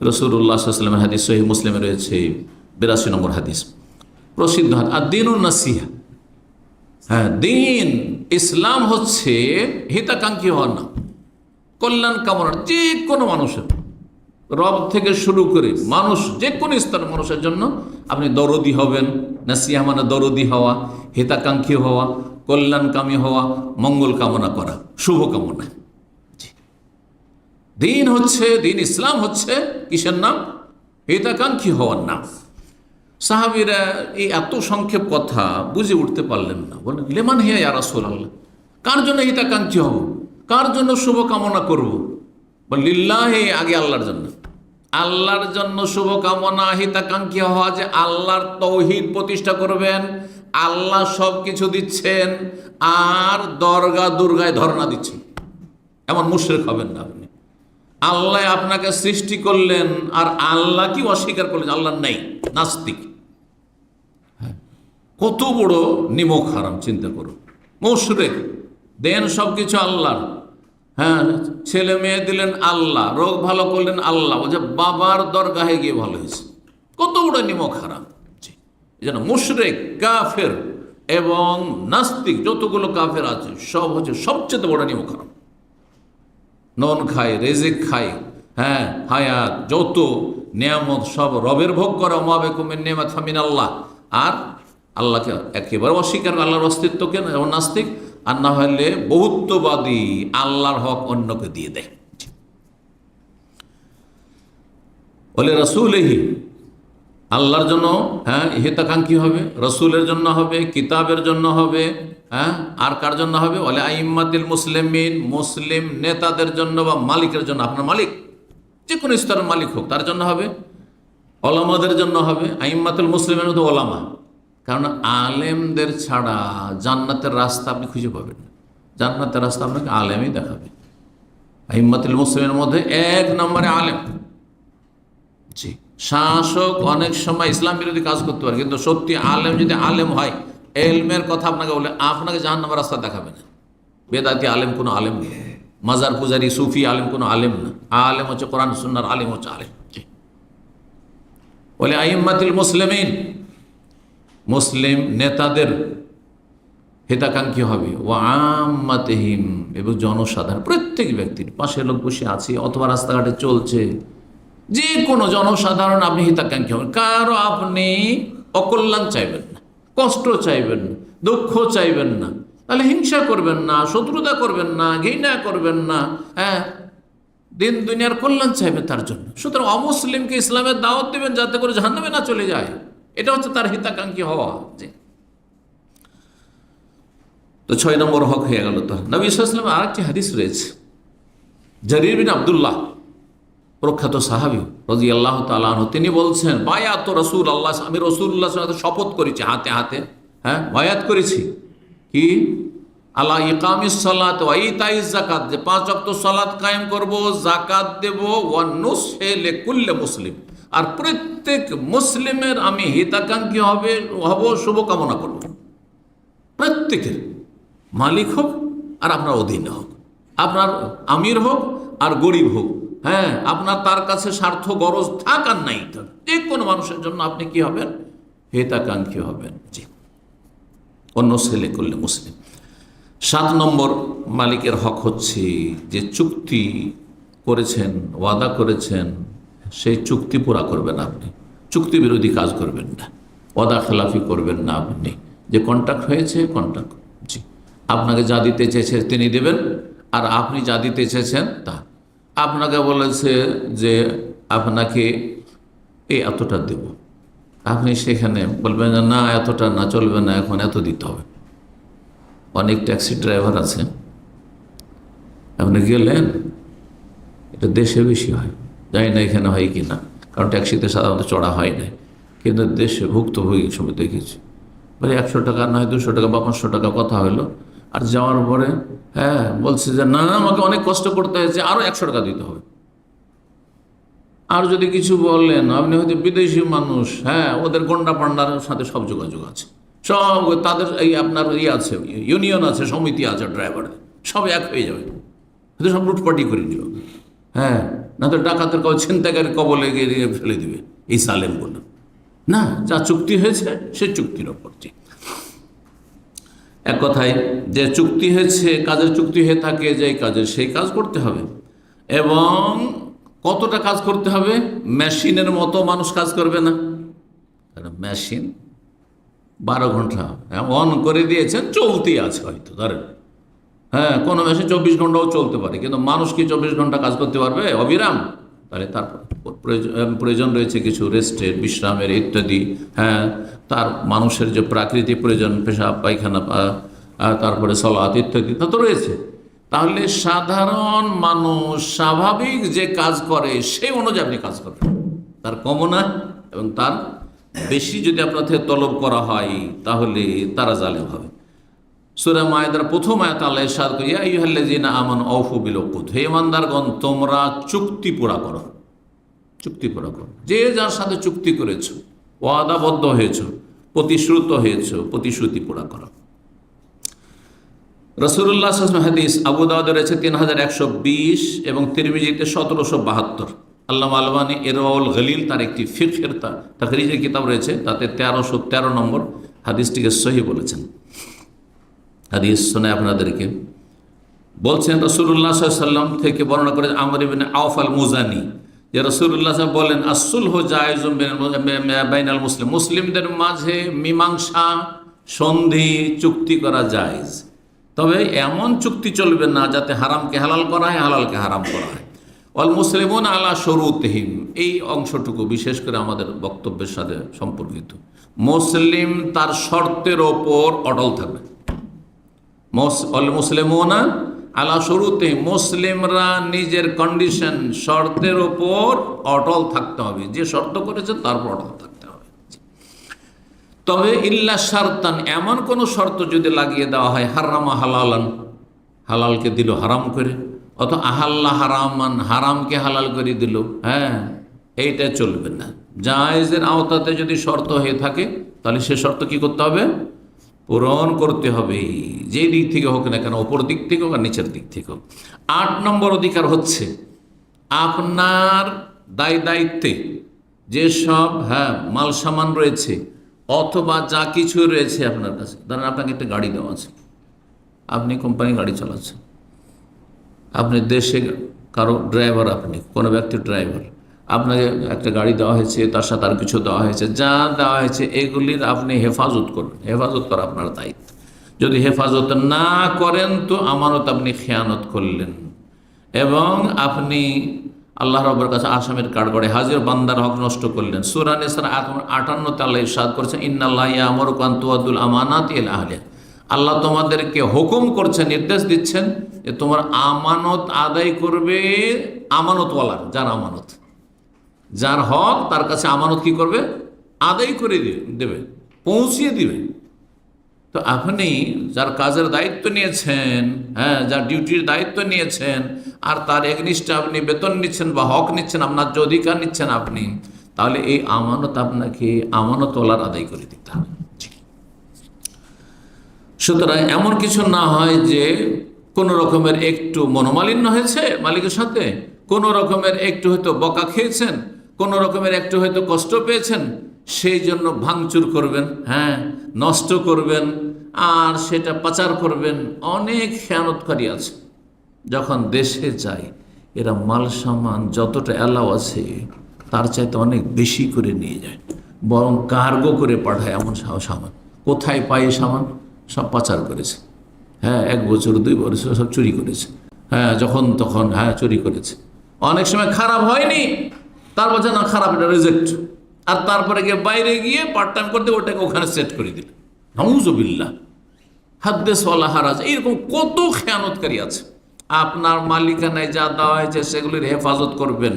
রাসূলুল্লাহ সাল্লাল্লাহু আলাইহি ওয়াসাল্লামের হাদিস সহিহ মুসলিমে রয়েছে 82 নম্বর হাদিস, প্রসিদ্ধ হাদিস, আদ-দীনুন নাসিহা। দিন ইসলাম হচ্ছে হিতাকাঙ্ক্ষী হওয়ার নাম, কল্যাণ কামনার। যে কোনো মানুষের, রব থেকে শুরু করে মানুষ, যে কোনো স্তরের মানুষের জন্য আপনি দরদি হবেন। নাসিহা মানে দরদি হওয়া, হিতাকাঙ্ক্ষী হওয়া, কল্যাণকামী হওয়া, মঙ্গল কামনা করা, শুভ কামনা। দিন হচ্ছে, দিন ইসলাম হচ্ছে কিসের নাম? হিতাকাঙ্ক্ষী হওয়ার নাম। সাহাবীরা এই এত সংক্ষেপ কথা বুঝে উঠতে পারলেন না, বলেন লিমান হিয়া ইয়া রাসূলুল্লাহ, কার জন্য হিতাকাঙ্ক্ষী হব, কার জন্য শুভ কামনা করব? বল লিল্লাহি, আগে আল্লাহর জন্য। আল্লাহর জন্য শুভ কামনা, হিতাকাঙ্ক্ষী হওয়া, যে আল্লাহর তৌহিদ প্রতিষ্ঠা করবেন, আল্লাহ সব কিছু দিচ্ছেন, আর দরগা দুর্গায় ধর্ণা দিচ্ছেন, এমন মুশরিক হবেন না আপনি। আল্লাহ আপনাকে সৃষ্টি করলেন আর আল্লাহ কি অস্বীকার করলেন, আল্লাহ নেই, নাস্তিক। কত বড় নিমক হারাম, চিন্তা করুন। মুশরিক, দেন সব কিছু আল্লাহর, ছেলে মেয়ে দিলেন আল্লাহ, রোগ ভালো করলেন আল্লাহ, বলছে বাবার দরগাহে গিয়ে ভালো হয়েছে। কত বড় নিমক হারাম। এই জন্য মুশরিক, কাফের এবং নাস্তিক, যতগুলো কাফের আছে সব হচ্ছে সবচেয়ে বড় নিমক হারাম। নন খায়, রেজেক খায়, হায়াত, যত নিয়ামত সব রবের ভোগ করে, ওয়া মা বিকুম মিন নি'মাতিন ফামিন আল্লাহ, আর আল্লাহকে একেবারে অস্বীকার, আল্লাহর অস্তিত্বকে, এবং নাস্তিক। আর না হলে বহুত্ববাদী, আল্লাহর হক অন্যকে দিয়ে দেয়। বলে রাসূলিহি, আল্লাহর জন্য হিতাকাঙ্ক্ষী হবে, রসুলের জন্য হবে, কিতাবের জন্য হবে, আর কার জন্য হবে? বলে আইম্মাতিল মুসলিমিন, মুসলিম নেতাদের জন্য বা মালিকের জন্য, আপনার মালিক যে কোনো স্তরের মালিক হোক তার জন্য হবে, ওলামাদের জন্য হবে। আইম্মাতুল মুসলিমের মধ্যে ওলামা, কারণ আলেমদের ছাড়া জান্নাতের রাস্তা আপনি খুঁজে পাবেন না। জান্নাতের রাস্তা আপনাকে আলেমই দেখাবে। আইম্মাতুল মুসলিমের মধ্যে 1 নম্বরে আলেম। জি, শাসক অনেক সময় ইসলাম বিরোধী কাজ করতে পারে, কিন্তু সত্যি আলেম যদি আলেম হয়, এলমের কথা আপনাকে বলে, আপনাকে জাহান্নামের রাস্তা দেখাবে না। বেদাতি আলেম কোনো আলেম নেই, মাজার পূজারি সুফি আলেম কোনো আলেম না। আলেম হচ্ছে কোরআন সুন্নাহর আলেম, হচ্ছে আলেম। বলে আইম্মাতুল মুসলিমিন, মুসলিম নেতাদের হিতাকাঙ্ক্ষী হবে, ও আম্মাতিহিম, এবং জনসাধারণ, প্রত্যেক ব্যক্তির পাশে লোক বসে আছে অথবা রাস্তাঘাটে চলছে, যে কোনো জনসাধারণ আপনি হিতাকাঙ্ক্ষী হবেন। কারো আপনি অকল্যাণ চাইবেন না, কষ্ট চাইবেন না, দুঃখ চাইবেন না, তাহলে হিংসা করবেন না, শত্রুতা করবেন না, ঘৃণা করবেন না, দিন দুনিয়ার কল্যাণ চাইবেন তার জন্য। সুতরাং অমুসলিমকে ইসলামের দাওয়াত দেবেন যাতে করে জাহান্নামে না চলে যায়, এটা হচ্ছে তার হিতাকাঙ্ক্ষী হওয়া। তো 6 নম্বর হক হয়ে গেল। তো নবী সাল্লাল্লাহু আলাইহি ওয়াসাল্লামের আরেকটি হাদিস রয়েছে, জারির বিন আব্দুল্লাহ, প্রখ্যাত সাহাবী রাদিয়াল্লাহু তাআলা আনহু, তিনি বলছেন, বায়াত রাসূলুল্লাহ, আমি রাসূলুল্লাহ সাল্লাল্লাহু আলাইহি ওয়াসাল্লামের শপথ করেছি, হাতে হাতে বায়াত করেছি, কি আলা ইকামিস সালাত ওয়া ইতাইজ যাকাত, যে 5 ওয়াক্ত সালাত কায়েম করব, যাকাত দেব, ওয়া নুসহে লিকুল্লি মুসলিম, আর প্রত্যেক মুসলিমের আমি হিতাকাঙ্ক্ষী হব, শুভ কামনা করব। প্রত্যেকের, মালিক হোক আর আপনার অধীনে হোক, আপনার আমির হোক আর গরিব হোক, আপনার তার কাছে স্বার্থ গরজ থাক আর নাই থাক, যে কোনো মানুষের জন্য আপনি কি হবেন? হিতাকাঙ্ক্ষী হবেন। জি, অন্য ছেলে করলে মুসলিম। 7 নম্বর মালিকের হক হচ্ছে যে চুক্তি করেছেন, ওয়াদা করেছেন, সেই চুক্তি পুরা করবেন আপনি। চুক্তি বিরোধী কাজ করবেন না, ওয়াদা খেলাফি করবেন না আপনি। যে কন্ট্রাক্ট হয়েছে কন্ট্রাক্ট, জি, আপনাকে যা দিতে চেয়েছে তিনি দেবেন, আর আপনি যা দিতে চেয়েছেন তা। আপনাকে বলেছে যে আপনাকে এই এতটা দেব, আপনি সেখানে বলবেন না এতটা না, চলবে না, এখন এত দিতে হবে। অনেক ট্যাক্সি ড্রাইভার আছে, আপনি গেলেন, এটা দেশে বেশি হয়, জানি না এখানে হয় কি না, কারণ ট্যাক্সিতে সাধারণত চড়া হয় না, কিন্তু দেশে ভুক্তভোগী সময় দেখেছি, বলে 100 টাকা নয় 200 টাকা বা 500 টাকা কথা হলো, আর যাওয়ার পরে বলছে যে না আমাকে অনেক কষ্ট করতে হয়েছে, আরও 100 টাকা দিতে হবে। আর যদি কিছু বললেন, আপনি হয়তো বিদেশি মানুষ, ওদের গন্ডা পান্ডার সাথে সব যোগাযোগ আছে, সব তাদের এই আপনার আছে, ইউনিয়ন আছে, সমিতি আছে, ড্রাইভারের সব এক হয়ে যাবে, হয়তো সব লুটপাটি করে দিল, না তো ডাকাতের ছিনতাইকারী কবলে গিয়ে ফেলে দিবে। এই সালেম বলল না, যা চুক্তি হয়েছে সে চুক্তির ওপর। এক কথায় যে চুক্তি হয়েছে, কাজের চুক্তি হয়ে থাকে, যে কাজের সেই কাজ করতে হবে। এবং কতটা কাজ করতে হবে? মেশিনের মতো মানুষ কাজ করবে না, কারণ মেশিন 12 ঘন্টা অন করে দিয়েছেন, চলতেই আছে হয়তো, ধরেন কোনো মেশিন 24 ঘন্টাও চলতে পারে, কিন্তু মানুষ কি 24 ঘন্টা কাজ করতে পারবে অবিরাম? তাহলে তার প্রয়োজন রয়েছে কিছু রেস্টের, বিশ্রামের ইত্যাদি। তার মানুষের যে প্রাকৃতিক প্রয়োজন, পেশাব পায়খানা, তারপরে সলাত ইত্যাদি, তা তো রয়েছে। তাহলে সাধারণ মানুষ স্বাভাবিক যে কাজ করে সেই অনুযায়ী আপনি কাজ করবেন, তার কমও না এবং তার বেশি যদি আপনার থেকে তলব করা হয় তাহলে তারা জালেম হবে। সূরা মায়েদার প্রথম আয়াত আল্লাহ ইরশাদ করে, ইয়া আইয়ুহাল্লাযীনা আমানু আউফু বিল উকুদ, হে ঈমানদারগণ তোমরা চুক্তি পুরা করো, চুক্তি পুরা করো। যে যার সাথে চুক্তি করেছো, ওয়াদাবদ্ধ হয়েছো, প্রতিশ্রুত হয়েছো, প্রতিশ্রুতি পুরা করো। রাসূলুল্লাহ সাল্লাল্লাহু আলাইহি ওয়াসাল্লাম হাদিস, আবু দাউদে রয়েছে 3120 এবং তিরমিজিতে 1772। আল্লামা আলবানী ইরওয়াউল গলিল তার একটি ফিকহের তাখরিজের কিতাব রয়েছে, তাতে 1313 নম্বর হাদিসটিকে সহিহ বলেছেন। হাদিস শুনে আপনাদেরকে বলছেন, রাসূলুল্লাহ সাল্লাল্লাহু আলাইহি ওয়াসাল্লাম থেকে বর্ণনা করে আমর ইবনে আওফ আল মুজানি, যে রাসূলুল্লাহ সাল্লাল্লাহু বলেন, আসসুলহু জায়েজুন বাইনাল মুসলিম, মুসলিমদের মাঝে মীমাংসা, সন্ধি, চুক্তি করা জায়েজ, তবে এমন চুক্তি চলবে না যাতে হারামকে হালাল করা হয়, হালালকে হারাম করা হয়। ওয়াল মুসলিমুন আলা শুরুতিহিম, এই অংশটুকু বিশেষ করে আমাদের বক্তব্যের সাথে সম্পর্কিত। মুসলিম তার শর্তের ওপর অটল থাকবে। মুসলিমুনা আলা শুরুতিহিম, মুসলিমরা নিজের কন্ডিশন, শর্তের ওপর অটল থাকতে হবে, যে শর্ত করেছে তারপর অটল থাকতে হবে। তবে ইল্লা শারতান, এমন কোন শর্ত যদি লাগিয়ে দেওয়া হয়, হারামা হালালান, হালালকে দিল হারাম করে, অথবা আহাল্লা হারামান, হারামকে হালাল করে দিল, এইটা চলবে না। জায়েজের আওতাতে যদি শর্ত হয়ে থাকে তাহলে সে শর্ত কি করতে হবে? পূরণ করতে হবে, যেই দিক থেকে হোক না কেন, ওপর দিক থেকে হোক আর নিচের দিক থেকে হোক। 8 নম্বর অধিকার হচ্ছে আপনার দায়িত্বে যেসব মাল সামান রয়েছে অথবা যা কিছু রয়েছে আপনার কাছে, ধরেন আপনাকে একটা গাড়ি দেওয়া আছে, আপনি কোম্পানি গাড়ি চালাচ্ছেন, আপনি দেশে কারো ড্রাইভার, আপনি কোনো ব্যক্তির ড্রাইভার, আপনাকে একটা গাড়ি দেওয়া হয়েছে, তার সাথে আর কিছু দেওয়া হয়েছে, যা দেওয়া হয়েছে এগুলির আপনি হেফাজত করবেন, হেফাজত করা আপনার দায়িত্ব। যদি হেফাজত না করেন তো আমানত আপনি খেয়ানত করলেন, এবং আপনি আল্লাহ রাব্বুর কাছে আসামের কাঠগড়ে হাজির, বান্দার হক নষ্ট করলেন। সূরা নিসার 58 আল্লাহ ইরশাদ করেছেন, ইন্নাল্লাহা ইয়ামুরুকুম আন তুআদ্দুল আমানাতি ইলা আহলিহা, আল্লাহ তোমাদেরকে হুকুম করছেন, নির্দেশ দিচ্ছেন যে তোমার আমানত আদায় করবে আমানতওয়ালার, যার আমানত, যার হক তার কাছে আমানত কি করবে? আদায় করে দেবে, পৌঁছিয়ে দিবে। তো আপনি যার কাজের দায়িত্ব নিয়েছেন, যার ডিউটির দায়িত্ব নিয়েছেন, আর তার এগনিস্টে আপনি বেতন নিচ্ছেন বা হক নিচ্ছেন, আপনার যে অধিকার নিচ্ছেন আপনি, তাহলে এই আমানত আপনাকে আমানতওয়ালার আদায় করে দিতে হবে। সুতরাং এমন কিছু না হয় যে কোনো রকমের একটু মনোমালিন্য হয়েছে মালিকের সাথে, কোনো রকমের একটু হয়তো বকা খেয়েছেন, কোনো রকমের একটু হয়তো কষ্ট পেয়েছেন, সেই জন্য ভাঙচুর করবেন, নষ্ট করবেন, আর সেটা পাচার করবেন। অনেক খেয়ানতকারী আছে, যখন দেশে যায় এরা মাল সামান যতটা অ্যালাও আছে তার চাইতে অনেক বেশি করে নিয়ে যায়, বরং কার্গো করে পাঠায় এমন সামান। কোথায় পায় সামান? সব পাচার করেছে। হ্যাঁ, 1 বছর 2 বছর সব চুরি করেছে। হ্যাঁ, যখন তখন চুরি করেছে। অনেক সময় খারাপ হয়নি, তার বলছে না খারাপ, এটা রিজেক্ট, আর তারপরে গিয়ে বাইরে গিয়ে পার্ট টাইম করতে ওটাকে ওখানে সেট করে দিল। নাউজুবিল্লাহ, হাদ্দেস ওয়ালা হারাজ। এইরকম কত খেয়ানতকারী আছে। আপনার মালিকানায় যা দেওয়া হয়েছে সেগুলির হেফাজত করবেন,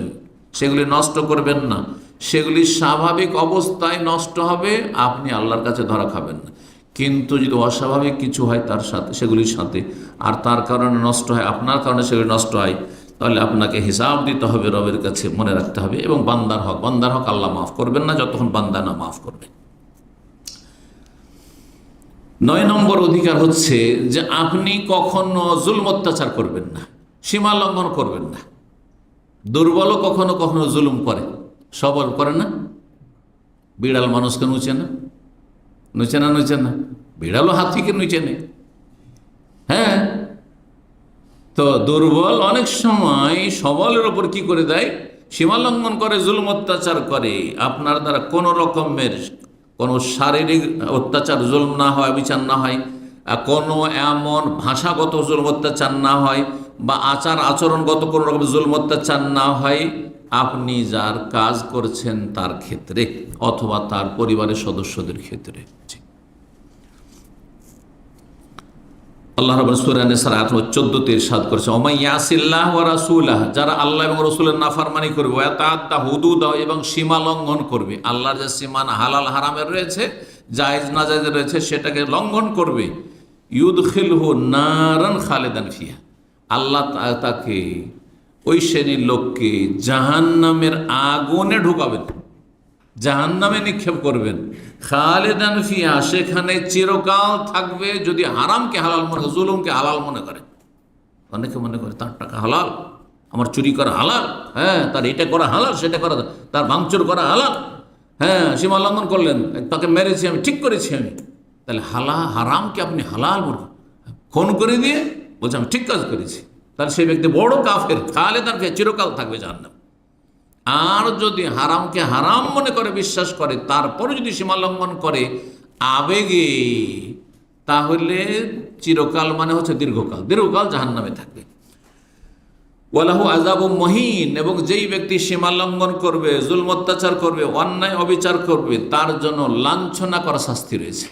সেগুলি নষ্ট করবেন না। সেগুলি স্বাভাবিক অবস্থায় নষ্ট হবে, আপনি আল্লাহর কাছে ধরা খাবেন না। কিন্তু যদি অস্বাভাবিক কিছু হয় তার সাথে, সেগুলির সাথে, আর তার কারণে নষ্ট হয়, আপনার কারণে সেগুলি নষ্ট হয়, তাহলে আপনাকে হিসাব দিতে হবে রবের কাছে, মনে রাখতে হবে। এবং বান্দার হক আল্লাহ মাফ করবেন না যতক্ষণ বান্দা না মাফ করবেন। 9 নম্বর অধিকার হচ্ছে যে আপনি কখনো জুলম অত্যাচার করবেন না, সীমা লঙ্ঘন করবেন না। দুর্বলও কখনো কখনো জুলুম করে, সবল করে না। বিড়াল মানুষকে নুচে না, নুচে না। বিড়ালও হাতিকে নুচে নেই। হ্যাঁ, তো দুর্বল অনেক সময় সবলের ওপর কি করে দেয়? সীমা লঙ্ঘন করে, জুলুম অত্যাচার করে। আপনার দ্বারা কোনো রকমের কোনো শারীরিক অত্যাচার জুলুম না হয়, বিচার না হয়, কোনো এমন ভাষাগত জুলুম অত্যাচার না হয়, বা আচার আচরণগত কোনো রকম জুলুম অত্যাচার না হয় আপনি যার কাজ করছেন তার ক্ষেত্রে অথবা তার পরিবারের সদস্যদের ক্ষেত্রে। আল্লাহ রাব্বুল সূরা নিসার আয়াত 14তে ইরশাদ করেছেন, ওয়া মান ইয়াসিল্লাহ ওয়া রাসূলাহ, যারা আল্লাহ এবং রাসূলের নাফরমানি করবে, ওয়া তাআদ্দা হুদুদাহ, এবং সীমা লঙ্ঘন করবে, আল্লাহর যে সীমানা হালাল হারামের রয়েছে, জায়েজ নাজায়েজ রয়েছে, সেটাকে লঙ্ঘন করবে, ইউদখিলহু নারান খালিদান ফিহা, আল্লাহ তাকে, ওই শ্রেণীর লোককে জাহান্নামের আগুনে ঢুকাবেন, জাহান্নামে নিক্ষেপ করবেন, খালিদান ফিহা, সেখানে চিরকাল থাকবে। যদি হারামকে হালাল মনে করে, জুলুমকে হালাল মনে করে, অনেকে মনে করে তার টাকা হালাল, আমার চুরি করা হালাল, হ্যাঁ, তার এটা করা হালাল, সেটা করা, তার ভাঙচুর করা হালাল, হ্যাঁ, সীমা লঙ্ঘন করলেন, তাকে মেরেছি আমি, ঠিক করেছি আমি, তাহলে হারামকে আপনি হালাল মনে খুন করে দিয়ে বলছে আমি ঠিক কাজ করেছি, তাহলে সেই ব্যক্তি বড় কাফের, খালিদান ফিহা, চিরকাল থাকবে জাহান্নামে। আর যদি হারামকে হারাম মনে করে, বিশ্বাস করে, তারপরে যদি সীমা লঙ্ঘন করে আবেগে, তাহলে চিরকাল মানে হচ্ছে দীর্ঘকাল জাহান্নামে থাকবে। ওয়ালাহু আযাবুম মুহিন, এবং যেই ব্যক্তি সীমা লঙ্ঘন করবে, জুলম অত্যাচার করবে, অন্যায় অবিচার করবে, তার জন্য লাঞ্ছনা করা শাস্তি রয়েছে,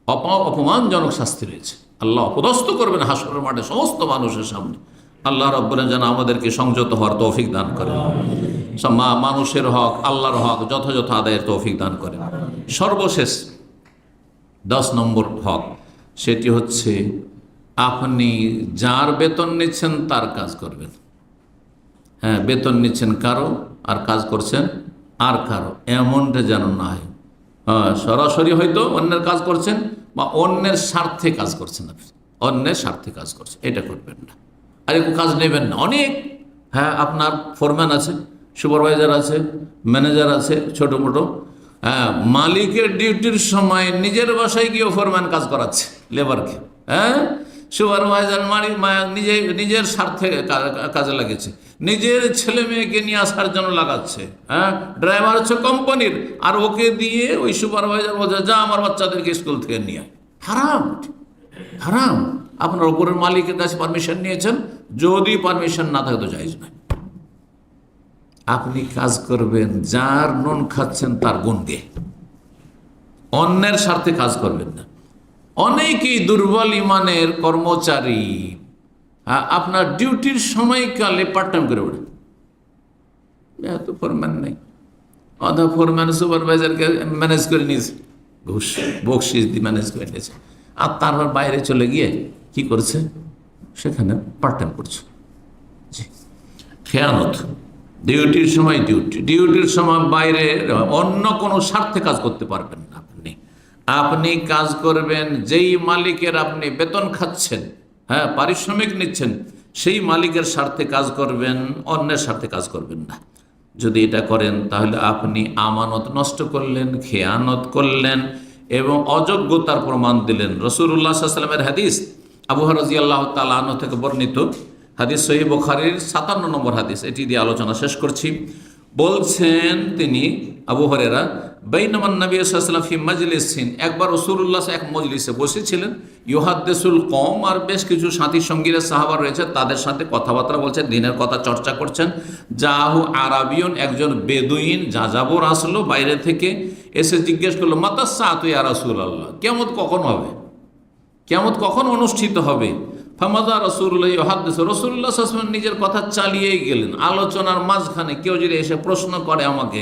অপমানজনক শাস্তি রয়েছে। আল্লাহ অপদস্থ করবেন হাসরের মাঠে সমস্ত মানুষের সামনে। আল্লাহ রাব্বুল যেন আমাদেরকে সংযত হওয়ার তৌফিক দান করেন, মানুষের হক, আল্লাহর হক যথাযথ আদায়ের তৌফিক দান করেন। সর্বশেষ 10 নম্বর হক, সেটি হচ্ছে আপনি যার বেতন নিচ্ছেন তার কাজ করবেন। হ্যাঁ, বেতন নিচ্ছেন কারো আর কাজ করছেন আর কারো, এমনটা যেন না হয়। হ্যাঁ, সরাসরি হয়তো অন্যের কাজ করছেন বা অন্যের স্বার্থে কাজ করছেন, আপনি অন্যের স্বার্থে কাজ করছেন, এটা করবেন না। আর একটু কাজ নেবেন না। অনেক, হ্যাঁ, আপনার ফোরম্যান আছে, সুপারভাইজার আছে, ম্যানেজার আছে, ছোটো মোটো, হ্যাঁ, মালিকের ডিউটির সময় নিজের বাসায় গিয়ে ফোরম্যান কাজ করাচ্ছে লেবারকে, হ্যাঁ, সুপারভাইজার নিজের স্বার্থে কাজে লাগিয়েছে, নিজের ছেলে মেয়েকে নিয়ে আসার জন্য লাগাচ্ছে, হ্যাঁ, ড্রাইভার হচ্ছে কোম্পানির, আর ওকে দিয়ে ওই সুপারভাইজার বলছে যা আমার বাচ্চাদেরকে স্কুল থেকে নিয়ে আয়। হারাম, হারাম। আপনার উপরের মালিকের কাছে পারমিশন নিয়েছেন, যদি পারমিশন না থাকে তো জায়েজ নয়। আপনি কাজ করবেন যার নুন খাচ্ছেন তার গুণ গে, অন্যের স্বার্থে কাজ করবেন না। অনেকেই দুর্বল ইমানের কর্মচারী, আপনার ডিউটির সময়কালে পার্ট টাইম করে ওঠে, এত ফোরম্যান নেই, অধা ফোরম্যান সুপারভাইজারকে ম্যানেজ করে নিয়েছে, ঘুষ বকশিস দিয়ে ম্যানেজ করে নিয়েছে, আর তারপর বাইরে চলে গিয়ে কি করছে, সেখানে পার্ট টাইম করছে। জি, খেয়ানত। ডিউটির সময় ডিউটির সময় বাইরে অন্য কোনো স্বার্থে কাজ করতে পারবেন না। আপনি কাজ করবেন যেই মালিকের আপনি বেতন খাচ্ছেন, হ্যাঁ, পারিশ্রমিক নিচ্ছেন, সেই মালিকের স্বার্থে কাজ করবেন, অন্যের স্বার্থে কাজ করবেন না। যদি এটা করেন তাহলে আপনি আমানত নষ্ট করলেন, খেয়ানত করলেন এবং অযোগ্যতার প্রমাণ দিলেন। রাসূলুল্লাহ সাল্লাল্লাহু আলাইহি ওয়াসাল্লামের হাদিস, আবু হুরায়রা রাদিয়াল্লাহু তাআলা আনহু থেকে বর্ণিত, হাদিস সহিহ বুখারীর 57 নম্বর হাদিস, এটি দিয়ে আলোচনা শেষ করছি। বলছেন তিনি আবু হুরায়রা, বাইনামান নবী সাল্লাল্লাহু আলাইহি ওয়াসাল্লাম ফি মাজলিসিন, একবার রাসূলুল্লাহ এক মজলিসে বসেছিলেন, ইউহাদ্দিসুল কওম, আর বেশ কিছু সাথী সঙ্গীরা সাহাবা রয়েছে, তাদের সাথে কথাবার্তা বলছেন, দিনের কথা চর্চা করছেন। জাহু আরাবিয়ুন, একজন বেদুইন যাযাবর আসলো বাইরে থেকে, এসে জিজ্ঞেস করলো, মাতাস সাআতু ইয়া রাসূলুল্লাহ, কিয়ামত কখন হবে, কিয়ামত কখন অনুষ্ঠিত হবে। ফামাযা রাসূলুল্লাহ ইউহাদ্দিসু, রাসূলুল্লাহ সাল্লাল্লাহু আলাইহি ওয়াসাল্লাম নিজের কথা চালিয়েই গেলেন। আলোচনার মাঝখানে কেউ যদি এসে প্রশ্ন করে আমাকে,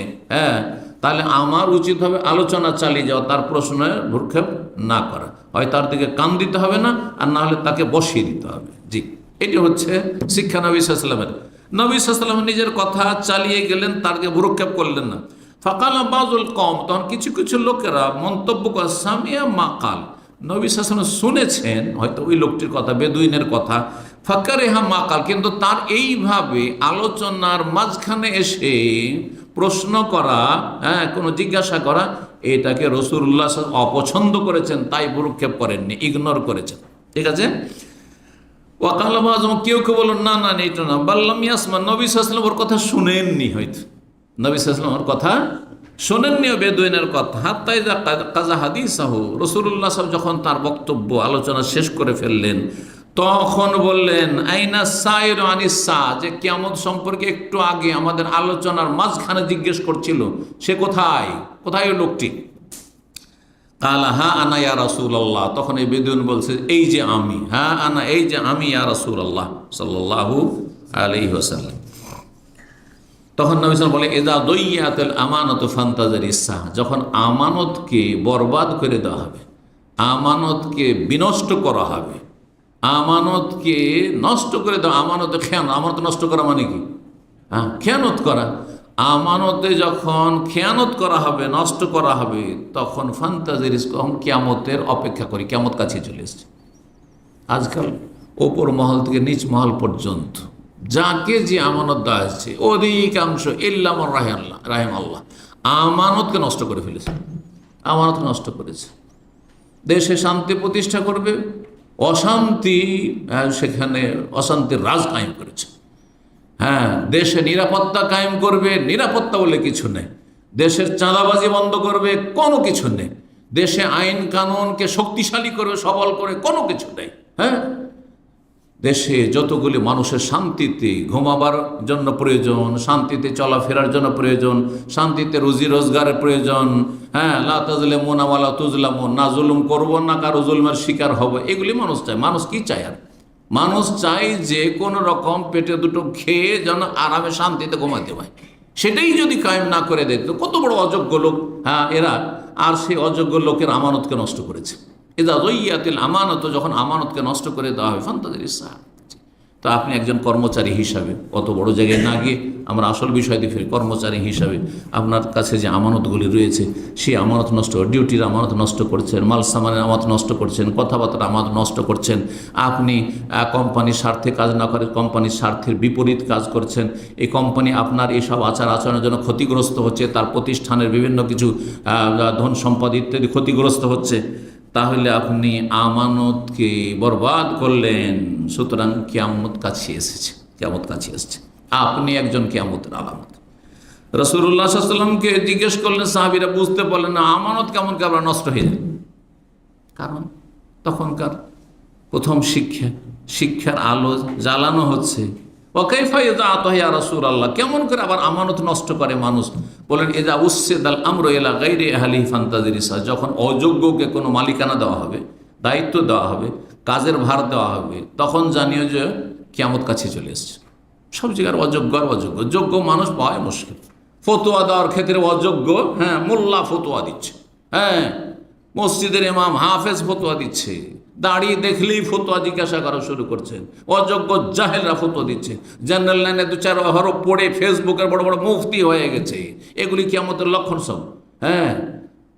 তাহলে আমার উচিত হবে আলোচনা চালিয়ে যাওয়া, তার প্রশ্নে ভ্রুক্ষেপ না করা। হয় তার দিকে কান দিতে হবে না, আর না হলে তাকে বসিয়ে দিতে হবে। জি, এটি হচ্ছে শিক্ষা নবী সাল্লাল্লাহু আলাইহি ওয়াসাল্লামের। নবী সাল্লাল্লাহু আলাইহি ওয়াসাল্লাম নিজের কথা চালিয়ে গেলেন, তার দিকে ভ্রুক্ষেপ করলেন না। ফাকালা বাযুল কওম, তখন কিছু কিছু লোকেরা মন্তব্য করে, সামিয়া মাকাল, নবী সাল্লাল্লাহু আলাইহি ওয়াসাল্লাম শুনেছেন হয়তো ওই লোকটির কথা, বেদুইনের কথা, ফাকারিহা মাকাল, কিন্তু তার এইভাবে আলোচনার মাঝখানে এসে প্রশ্ন করা, কোনো জিজ্ঞাসা করা, এটাকে রাসূলুল্লাহ সাল্লাল্লাহু আলাইহি ওয়াসাল্লাম অপছন্দ করেছেন, তাই ভ্রুক্ষেপ করেননি, ইগনোর করেছেন। ঠিক আছে। ওয়াকাল বাযুম, কেউ কেউ বলল, না না এটা না, বাল্লাম ইয়াসমা, নবী সাল্লাল্লাহু আলাইহি ওয়াসাল্লাম ওর কথা শুনেননি, হয়তো নবী সাল্লাল্লাহু আলাইহি ওয়াসাল্লাম ওর কথা শোনেননি, বেদুইনের কথা। হাত্তাই কাজা হাদিসাহু, রাসূলুল্লাহ সাল্লাল্লাহু আলাইহি ওয়াসাল্লাম যখন তার বক্তব্য আলোচনা শেষ করে ফেললেন, তখন বললেন, আইনা সাইর আনিস সা, যে কিয়ামত সম্পর্কে একটু আগে আমাদের আলোচনার মাঝখানে জিজ্ঞেস করছিল, সে কোথায়, কোথায় ওই লোকটি। কালা হা আনা ইয়া রাসূলুল্লাহ, তখন এই বেদুইন বলছে, এই যে আমি, হ্যাঁ আনা, এই যে আমি, ইয়া রাসূলুল্লাহ সাল্লাল্লাহু আলাইহি ওয়াসাল্লাম। তখন নবী সাল্লাল্লাহু আলাইহি ওয়াসাল্লাম বলে, ইযা দুইয়াতুল আমানাতু ফান্তাজিরিস সাহ, যখন আমানতকে বরবাদ করে দেওয়া হবে, আমানতকে বিনষ্ট করা হবে, আমানতকে নষ্ট করে দেওয়া, আমানতে খেয়ানত, আমানত নষ্ট করা মানে কি, খেয়ানত করা। আমানতে যখন খেয়ানত করা হবে, নষ্ট করা হবে, তখন ফান্তাজিরিস, কিয়ামতের অপেক্ষা করি, কিয়ামত কাছে চলে এসছে। আজকাল ওপর মহল থেকে নিচ মহল পর্যন্ত যাকে যে আমানত দেওয়া হচ্ছে, অধিকাংশ ইল্লা মান রাহিম আল্লাহ, আমানতকে নষ্ট করে ফেলেছে, আমানত নষ্ট করেছে। দেশে শান্তি প্রতিষ্ঠা করবে, অশান্তি, সেখানে অশান্তির রাজ কায়েম করেছে। দেশে নিরাপত্তা কায়েম করবে, নিরাপত্তা বলে কিছু নেই। দেশের চাঁদাবাজি বন্ধ করবে, কোনো কিছু নেই। দেশে আইন কানুনকে শক্তিশালী করবে, সবল করে, কোনো কিছু নেই। দেশে যতগুলি মানুষের শান্তিতে ঘুমাবার জন্য প্রয়োজন, শান্তিতে চলাফেরার জন্য প্রয়োজন, শান্তিতে রুজি রোজগারের প্রয়োজন, লা তাজলিমুনা ওয়া লা তুজলামুন, না জুলুম করবো না কারো জুলমের শিকার হবে, এগুলি মানুষ চায়। মানুষ কি চায়? আর মানুষ চায় যে কোনো রকম পেটে দুটো খেয়ে যেন আরামে শান্তিতে ঘুমাতে পায়। সেটাই যদি কায়েম না করে দেয়, তো কত বড় অযোগ্য লোক এরা। আর সেই অযোগ্য লোকের আমানতকে নষ্ট করেছে। ইযা যুইয়াতিল আমানত, যখন আমানতকে নষ্ট করে দেওয়া হবে, ফান্তাজিরিস সাহ। তো আপনি একজন কর্মচারী হিসাবে, অত বড় জায়গায় না গিয়ে আমরা আসল বিষয় দিয়ে ফিরি, কর্মচারী হিসাবে আপনার কাছে যে আমানতগুলি রয়েছে, সেই আমানত নষ্ট, ডিউটির আমানত নষ্ট করছেন, মাল সামানের আমানত নষ্ট করছেন, কথাবার্তার আমানত নষ্ট করছেন, আপনি কোম্পানির স্বার্থে কাজ না করে কোম্পানির স্বার্থের বিপরীত কাজ করছেন, এই কোম্পানি আপনার এইসব আচার আচরণের জন্য ক্ষতিগ্রস্ত হচ্ছে, তার প্রতিষ্ঠানের বিভিন্ন কিছু ধন সম্পদ ইত্যাদি ক্ষতিগ্রস্ত হচ্ছে, তাহলে আপনি আমানতকে বরবাদ করলেন। সুতরাং কিয়ামত কাছে এসেছে, কিয়ামত কাছে এসেছে। আপনি একজন কিয়ামতের আলামত। রাসূলুল্লাহ সাল্লাল্লাহু আলাইহি ওয়াসাল্লামকে জিজ্ঞেস করলেন, সাহাবীরা বুঝতে পারলেন না, আমানত কেমন করে নষ্ট হয়ে যায়। কারণ তখনকার প্রথম শিক্ষার আলো জ্বালানো হচ্ছে। ওয়াকাইফা ইযাআতু ইয়া রাসূলুল্লাহ, কেমন করে আবার আমানত নষ্ট করে মানুষ। বলেন, ইযা উসসিদাল আমরু ইলা গায়রি আহলিহি ফান্তাজিরিস, যখন অযোগ্যকে কোনো মালিকানা দেওয়া হবে, দায়িত্ব দেওয়া হবে, কাজের ভার দেওয়া হবে, তখন জানিও যে কিয়ামত কাছে চলে এসছে। সব জায়গার অযোগ্য আর অযোগ্য, যোগ্য মানুষ পাওয়া মুশকিল। ফতোয়া দেওয়ার ক্ষেত্রে অযোগ্য, মোল্লা ফতোয়া দিচ্ছে, মসজিদের ইমাম হাফেজ ফতোয়া দিচ্ছে, দাঁড়িয়ে দেখলেই ফতোয়া জিজ্ঞাসা করা শুরু করছেন, অযোগ্য জাহেলরা ফতোয়া দিচ্ছে, জেনারেল লাইনে দু চার হরফ পড়ে ফেসবুকের বড় বড় মুফতি হয়ে গেছে। এগুলি কিয়ামতের লক্ষণ সব।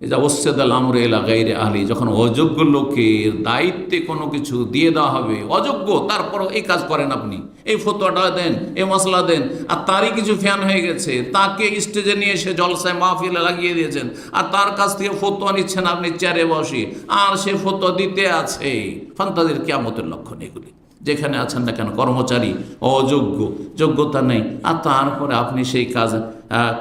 যা ওসসিদাল আমরু ইলা গায়রি আহলি, যখন অযোগ্য লোকের দায়িত্বে কোনো কিছু দিয়ে দেওয়া হবে, অযোগ্য, তারপরও এই কাজ করেন আপনি, এই ফতোয়াটা দেন, এই মশলা দেন, আর তারই কিছু ফ্যান হয়ে গেছে, তাকে স্টেজে নিয়ে এসে জলসায় মাহফিলে লাগিয়ে দিয়েছেন, আর তার কাছ থেকে ফতোয়া নিচ্ছেন আপনি চেয়ারে বসে, আর সে ফতোয়া দিতে আছে। ফান্তাজির কিয়ামতের লক্ষণ এগুলি। যেখানে আছেন না কেন, কর্মচারী অযোগ্য, যোগ্যতা নেই, আর তারপরে আপনি সেই কাজ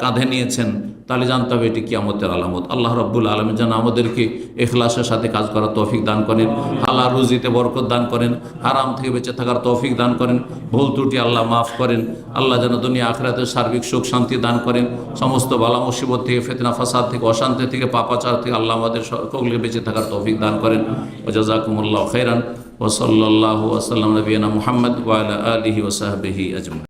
কাঁধে নিয়েছেন, তাহলে জানতে হবে এটি কিয়ামতের আলামত। আল্লাহ রাব্বুল আলামিন যেন আমাদেরকে ইখলাসের সাথে কাজ করার তৌফিক দান করেন, হালাল রুজিতে বরকত দান করেন, হারাম থেকে বেঁচে থাকার তৌফিক দান করেন, ভুল ত্রুটি আল্লাহ মাফ করেন। আল্লাহ যেন দুনিয়া আখিরাতের সার্বিক সুখ শান্তি দান করেন, সমস্ত বালা মুসিবত থেকে, ফিতনা ফাসাদ থেকে, অশান্তি থেকে, পাপাচার থেকে আল্লাহ আমাদের সকলকে বেঁচে থাকার তৌফিক দান করেন। ওয়া জাযাকুমুল্লাহু খাইরান ওয়া সাল্লাল্লাহু ওয়া সাল্লাম নবিয়ানা মুহাম্মদ ওয়া আলা আলিহি ওয়া সাহবিহি আজমাইন।